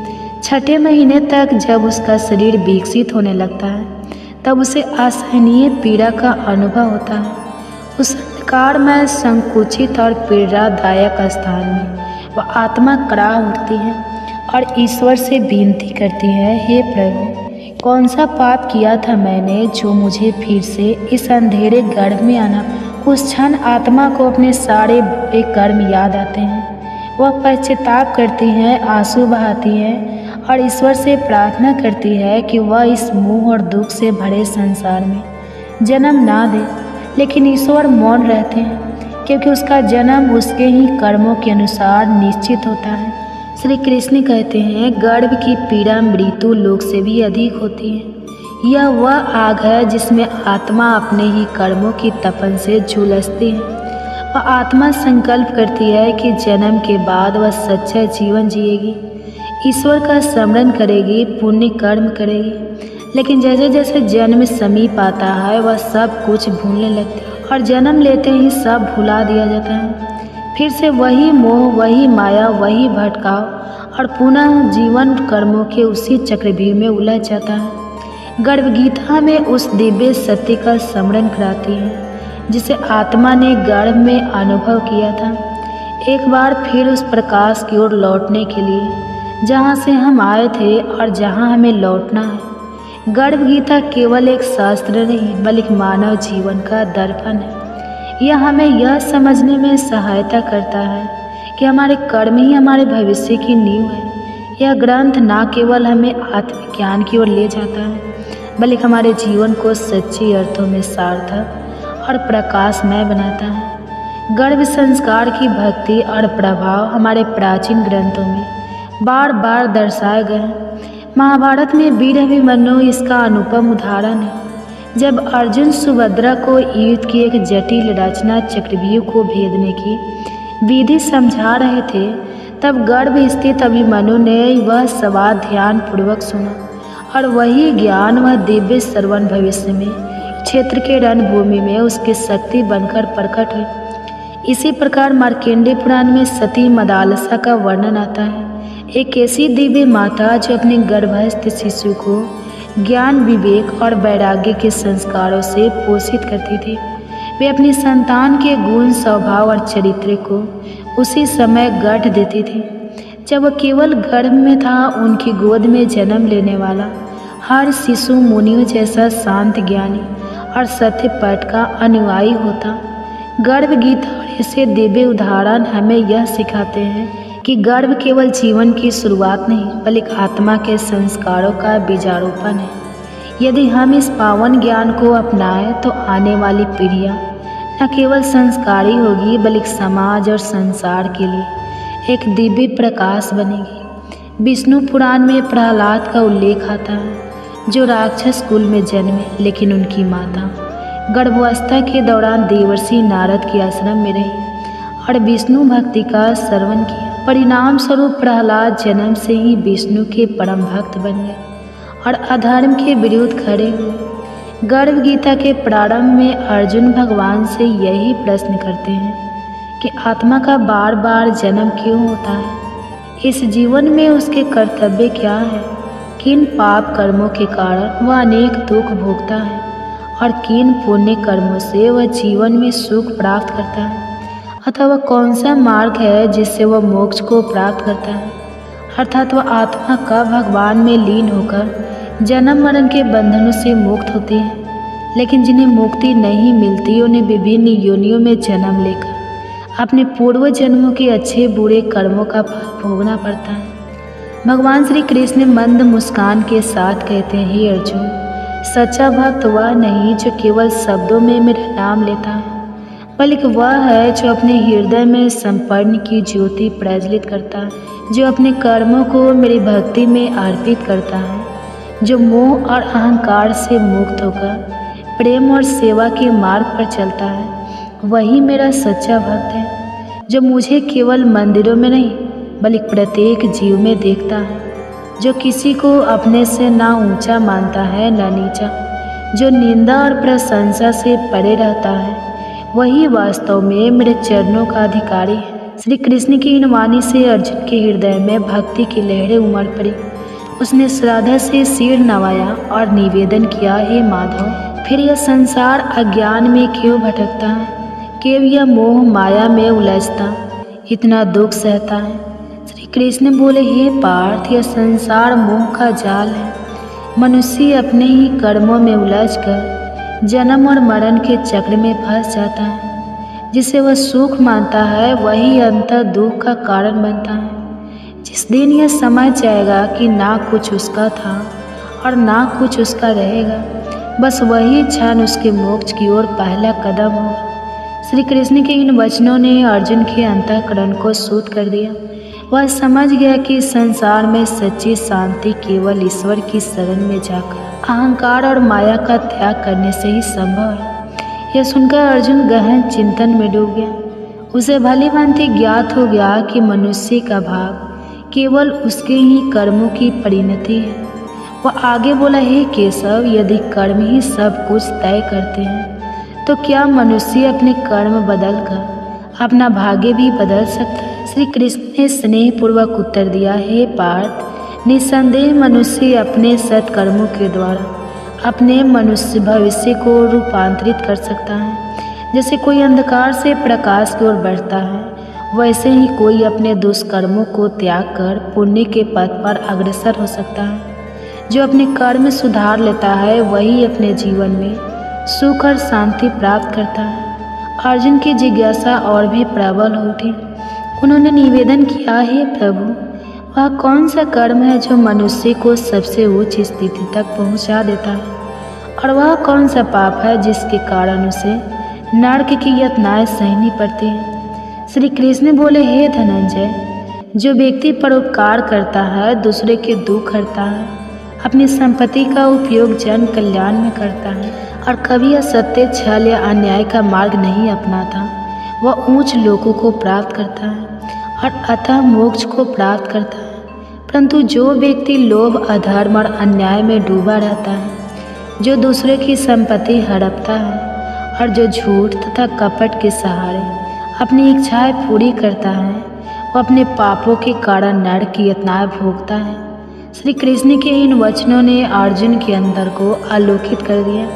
छठे महीने तक जब उसका शरीर विकसित होने लगता है तब उसे असहनीय पीड़ा का अनुभव होता है। उस अंधकार में संकुचित और पीड़ादायक स्थान में वह आत्मा कड़ा उठती है और ईश्वर से विनती करती है, हे प्रभु, कौन सा पाप किया था मैंने जो मुझे फिर से इस अंधेरे गर्भ में आना। उस क्षण आत्मा को अपने सारे बुरे कर्म याद आते हैं। वह पश्चाताप करती है, आंसू बहाती है और ईश्वर से प्रार्थना करती है कि वह इस मोह और दुख से भरे संसार में जन्म ना दे। लेकिन ईश्वर मौन रहते हैं, क्योंकि उसका जन्म उसके ही कर्मों के अनुसार निश्चित होता है। श्री कृष्ण कहते हैं, गर्भ की पीड़ा मृत्यु लोक से भी अधिक होती है। यह वह आग है जिसमें आत्मा अपने ही कर्मों की तपन से झुलसती है। वह आत्मा संकल्प करती है कि जन्म के बाद वह सच्चा जीवन जिएगी, ईश्वर का स्मरण करेगी, पुण्य कर्म करेगी। लेकिन जैसे जैसे जन्म समीप आता है वह सब कुछ भूलने लगती है और जन्म लेते ही सब भुला दिया जाता है। फिर से वही मोह, वही माया, वही भटकाव और पुनः जीवन कर्मों के उसी चक्रव्यूह में उलझ जाता है। गर्भगीता में उस दिव्य सत्य का स्मरण कराती है जिसे आत्मा ने गर्भ में अनुभव किया था। एक बार फिर उस प्रकाश की ओर लौटने के लिए जहाँ से हम आए थे और जहाँ हमें लौटना है। गर्भ गीता केवल एक शास्त्र नहीं बल्कि मानव जीवन का दर्पण है। यह हमें यह समझने में सहायता करता है कि हमारे कर्म ही हमारे भविष्य की नींव है। यह ग्रंथ न केवल हमें आत्मज्ञान की ओर ले जाता है बल्कि हमारे जीवन को सच्चे अर्थों में सार्थक और प्रकाशमय बनाता है। गर्भ संस्कार की भक्ति और प्रभाव हमारे प्राचीन ग्रंथों में बार बार दर्शाए गए हैं। महाभारत में वीर अभिमन्यु इसका अनुपम उदाहरण है। जब अर्जुन सुभद्रा को युद्ध की एक जटिल रचना चक्रव्यूह को भेदने की विधि समझा रहे थे, तब गर्भ स्थित अभिमन्यु ने वह सवाल ध्यान पूर्वक सुना और वही ज्ञान वह दिव्य श्रवण भविष्य में क्षेत्र के रणभूमि में उसकी शक्ति बनकर प्रकट हुई। इसी प्रकार मार्कंडेय पुराण में सती मदालसा का वर्णन आता है। एक ऐसी दिव्य माता जो अपने गर्भस्थ शिशु को ज्ञान, विवेक और वैराग्य के संस्कारों से पोषित करती थी। वे अपनी संतान के गुण, स्वभाव और चरित्र को उसी समय गढ़ देती थी जब वह केवल गर्भ में था। उनकी गोद में जन्म लेने वाला हर शिशु मुनियों जैसा शांत, ज्ञानी और सत्य पथ का अनुयायी होता। गर्भ गीता और ऐसे दिव्य उदाहरण हमें यह सिखाते हैं कि गर्भ केवल जीवन की शुरुआत नहीं बल्कि आत्मा के संस्कारों का बीजारोपण है। यदि हम इस पावन ज्ञान को अपनाएं तो आने वाली पीढ़ियां न केवल संस्कारी होगी बल्कि समाज और संसार के लिए एक दिव्य प्रकाश बनेगी। विष्णु पुराण में प्रहलाद का उल्लेख आता है जो राक्षस कुल में जन्मे, लेकिन उनकी माता गर्भावस्था के दौरान देवर्षि नारद के आश्रम में रही और विष्णु भक्ति का श्रवण किया। परिणाम स्वरूप प्रहलाद जन्म से ही विष्णु के परम भक्त बन गए और अधर्म के विरुद्ध खड़े हुए। गर्भ गीता के प्रारंभ में अर्जुन भगवान से यही प्रश्न करते हैं कि आत्मा का बार बार जन्म क्यों होता है, इस जीवन में उसके कर्तव्य क्या है, किन पाप कर्मों के कारण वह अनेक दुख भोगता है और किन पुण्य कर्मों से वह जीवन में सुख प्राप्त करता है, अथवा कौन सा मार्ग है जिससे वह मोक्ष को प्राप्त करता है। अर्थात वह आत्मा कब भगवान में लीन होकर जन्म मरण के बंधनों से मुक्त होती है। लेकिन जिन्हें मुक्ति नहीं मिलती उन्हें विभिन्न योनियों में जन्म लेकर अपने पूर्व जन्मों के अच्छे बुरे कर्मों का फल भोगना पड़ता है। भगवान श्री कृष्ण मंद मुस्कान के साथ कहते हैं, हे अर्जुन, सच्चा भक्त वह नहीं जो केवल शब्दों में मेरा नाम लेता है, बल्कि वह है जो अपने हृदय में संपन्न की ज्योति प्रज्वलित करता है, जो अपने कर्मों को मेरी भक्ति में अर्पित करता है, जो मोह और अहंकार से मुक्त होकर प्रेम और सेवा के मार्ग पर चलता है। वही मेरा सच्चा भक्त है, जो मुझे केवल मंदिरों में नहीं बल्कि प्रत्येक जीव में देखता है, जो किसी को अपने से ना ऊंचा मानता है ना नीचा, जो निंदा और प्रशंसा से परे रहता है। वही वास्तव में मेरे चरणों का अधिकारी है। श्री कृष्ण की इन वाणी से अर्जुन के हृदय में भक्ति की लहरें उमड़ पड़ी। उसने श्रद्धा से सिर नवाया और निवेदन किया, हे माधव, फिर यह संसार अज्ञान में क्यों भटकता है, क्यों यह मोह माया में उलझता इतना दुख सहता है। श्री कृष्ण बोले, हे पार्थ, यह संसार मोह का जाल है। मनुष्य अपने ही कर्मों में उलझकर जन्म और मरण के चक्र में फंस जाता है। जिसे वह सुख मानता है वही अंतर दुख का कारण बनता है। जिस दिन यह समझ जाएगा कि ना कुछ उसका था और ना कुछ उसका रहेगा, बस वही क्षण उसके मोक्ष की ओर पहला कदम होगा। श्री कृष्ण के इन वचनों ने अर्जुन के अंतःकरण को शुद्ध कर दिया। वह समझ गया कि संसार में सच्ची शांति केवल ईश्वर की शरण में जाकर अहंकार और माया का त्याग करने से ही संभव है। यह सुनकर अर्जुन गहन चिंतन में डूब गया। उसे भली भांति ज्ञात हो गया कि मनुष्य का भाग केवल उसके ही कर्मों की परिणति है। वह आगे बोला, हे केशव, यदि कर्म ही सब कुछ तय करते हैं तो क्या मनुष्य अपने कर्म बदलकर अपना भाग्य भी बदल सकता है? श्री कृष्ण ने स्नेहपूर्वक उत्तर दिया, हे पार्थ, निस्संदेह मनुष्य अपने सत्कर्मों के द्वारा अपने मनुष्य भविष्य को रूपांतरित कर सकता है। जैसे कोई अंधकार से प्रकाश की ओर बढ़ता है, वैसे ही कोई अपने दुष्कर्मों को त्याग कर पुण्य के पथ पर अग्रसर हो सकता है। जो अपने कर्म सुधार लेता है वही अपने जीवन में सुख और शांति प्राप्त करता है। अर्जुन की जिज्ञासा और भी प्रबल हो उठी। उन्होंने निवेदन किया, हे प्रभु, वह कौन सा कर्म है जो मनुष्य को सबसे उच्च स्थिति तक पहुंचा देता है, और वह कौन सा पाप है जिसके कारण उसे नरक की यातनाएं सहनी पड़ती हैं। श्री कृष्ण बोले, हे धनंजय, जो व्यक्ति परोपकार करता है, दूसरे के दुख हरता है, अपनी संपत्ति का उपयोग जन कल्याण में करता है और कभी असत्य, छल या अन्याय का मार्ग नहीं अपनाता, वह ऊंच लोकों को प्राप्त करता है और अतः मोक्ष को प्राप्त करता है। परंतु जो व्यक्ति लोभ, अधर्म और अन्याय में डूबा रहता है, जो दूसरे की संपत्ति हड़पता है और जो झूठ तथा कपट के सहारे अपनी इच्छाएं पूरी करता है, वो अपने पापों के कारण नरक की यातनाएं भोगता है। श्री कृष्ण के इन वचनों ने अर्जुन के अंदर को आलोकित कर दिया।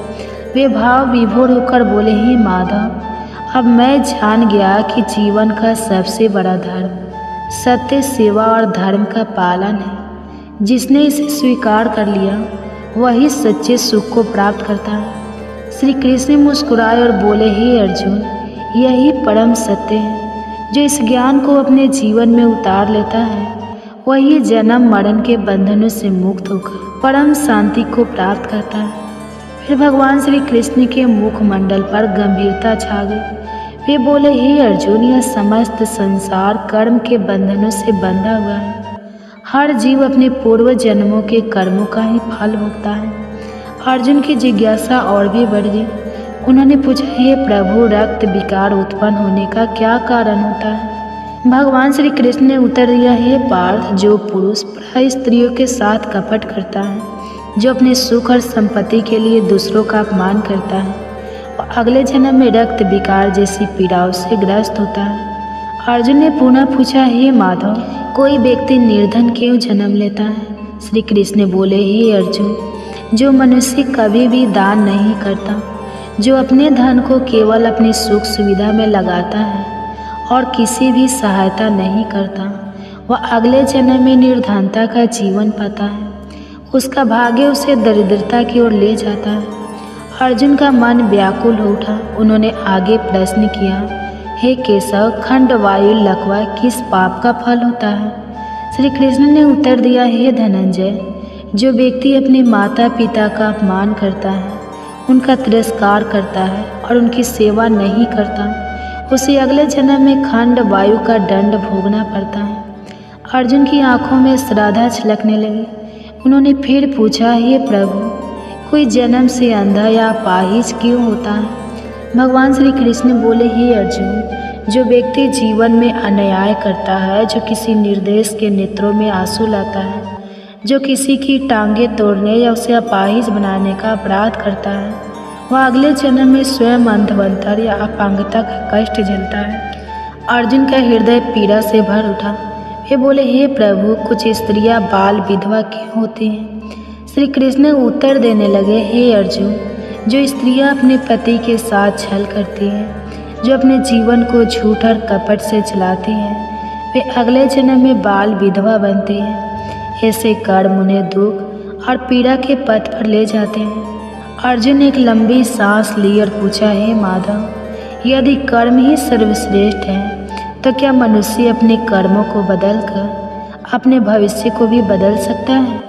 वे भाव विभोर होकर बोले, हे माधव, अब मैं जान गया कि जीवन का सबसे बड़ा धर्म सत्य, सेवा और धर्म का पालन है। जिसने इसे स्वीकार कर लिया वही सच्चे सुख को प्राप्त करता है। श्री कृष्ण मुस्कुराए और बोले, हे अर्जुन, यही परम सत्य है। जो इस ज्ञान को अपने जीवन में उतार लेता है वही जन्म मरण के बंधनों से मुक्त होकर परम शांति को प्राप्त करता है। फिर भगवान श्री कृष्ण के मुखमंडल पर गंभीरता छा गई। वे बोले, हे अर्जुन, यह समस्त संसार कर्म के बंधनों से बंधा हुआ है। हर जीव अपने पूर्व जन्मों के कर्मों का ही फल भोगता है। अर्जुन की जिज्ञासा और भी बढ़ गई। उन्होंने पूछा, हे प्रभु, रक्त विकार उत्पन्न होने का क्या कारण होता है। भगवान श्री कृष्ण ने उत्तर दिया, हे पार्थ, जो पुरुष प्राय स्त्रियों के साथ कपट करता है, जो अपने सुख और संपत्ति के लिए दूसरों का अपमान करता है, और अगले जन्म में रक्त विकार जैसी पीड़ाओं से ग्रस्त होता है। अर्जुन ने पुनः पूछा, हे माधव, कोई व्यक्ति निर्धन क्यों जन्म लेता है। श्री कृष्ण बोले, हे अर्जुन, जो मनुष्य कभी भी दान नहीं करता, जो अपने धन को केवल अपनी सुख सुविधा में लगाता है और किसी भी सहायता नहीं करता, वह अगले जन्म में निर्धनता का जीवन पाता है। उसका भाग्य उसे दरिद्रता की ओर ले जाता है। अर्जुन का मन व्याकुल हो उठा। उन्होंने आगे प्रश्न किया, हे केशव, खंड, वायु, लकवा किस पाप का फल होता है। श्री कृष्ण ने उत्तर दिया, हे धनंजय, जो व्यक्ति अपने माता पिता का अपमान करता है, उनका तिरस्कार करता है और उनकी सेवा नहीं करता, उसे अगले जन्म में खंड, वायु का दंड भोगना पड़ता है। अर्जुन की आंखों में श्रद्धा छलकने लगी। उन्होंने फिर पूछा, हे प्रभु, कोई जन्म से अंधा या अपाहिज क्यों होता है। भगवान श्री कृष्ण बोले, हे अर्जुन, जो व्यक्ति जीवन में अन्याय करता है, जो किसी निर्देश के नेत्रों में आंसू लाता है, जो किसी की टांगे तोड़ने या उसे अपाहिज बनाने का अपराध करता है, वह अगले जन्म में स्वयं अंधवंतर या अपांगता का कष्ट झेलता है। अर्जुन का हृदय पीड़ा से भर उठा। वे बोले, हे प्रभु, कुछ स्त्रियां बाल विधवा क्यों होती हैं। श्री कृष्ण उत्तर देने लगे, हे अर्जुन, जो स्त्रियां अपने पति के साथ छल करती हैं, जो अपने जीवन को झूठ और कपट से चलाती हैं, वे अगले जन्म में बाल विधवा बनती हैं। ऐसे कर्म उन्हें दुख और पीड़ा के पथ पर ले जाते हैं। अर्जुन ने एक लंबी सांस ली और पूछा, हे माधव, यदि कर्म ही सर्वश्रेष्ठ है तो क्या मनुष्य अपने कर्मों को बदलकर अपने भविष्य को भी बदल सकता है।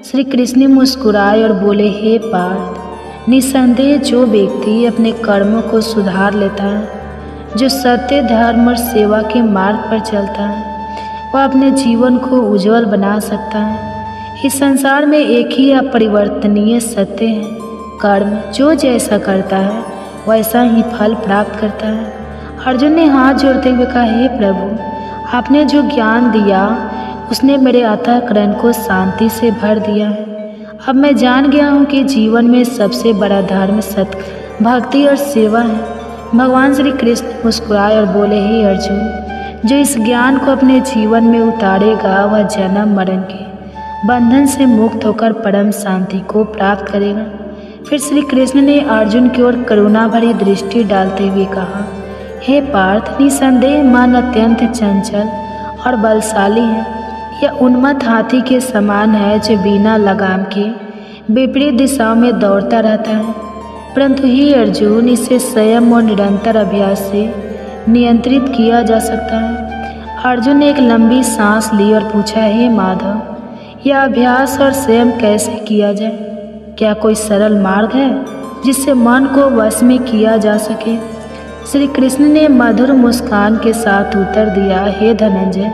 श्री कृष्ण मुस्कुराए और बोले, हे पार्थ, निसंदेह जो व्यक्ति अपने कर्मों को सुधार लेता है, जो सत्य, धर्म और सेवा के मार्ग पर चलता है, वह अपने जीवन को उज्जवल बना सकता है। इस संसार में एक ही अपरिवर्तनीय सत्य है, कर्म जो जैसा करता है वैसा ही फल प्राप्त करता है। अर्जुन ने हाथ जोड़ते हुए कहा, हे प्रभु, आपने जो ज्ञान दिया उसने मेरे अंतःकरण को शांति से भर दिया है। अब मैं जान गया हूँ कि जीवन में सबसे बड़ा धर्म सत्य, भक्ति और सेवा है। भगवान श्री कृष्ण मुस्कुराए और बोले, हे अर्जुन, जो इस ज्ञान को अपने जीवन में उतारेगा वह जन्म मरण के बंधन से मुक्त होकर परम शांति को प्राप्त करेगा। फिर श्री कृष्ण ने अर्जुन की ओर करुणा भरी दृष्टि डालते हुए कहा, हे पार्थ, निसंदेह मन अत्यंत चंचल और बलशाली है। यह उन्मत्त हाथी के समान है जो बिना लगाम के विपरीत दिशाओं में दौड़ता रहता है, परंतु हे अर्जुन, इसे संयम और निरंतर अभ्यास से नियंत्रित किया जा सकता है। अर्जुन ने एक लंबी सांस ली और पूछा, हे माधव, यह अभ्यास और संयम कैसे किया जाए? क्या कोई सरल मार्ग है जिससे मन को वश में किया जा सके? श्री कृष्ण ने मधुर मुस्कान के साथ उत्तर दिया, हे धनंजय,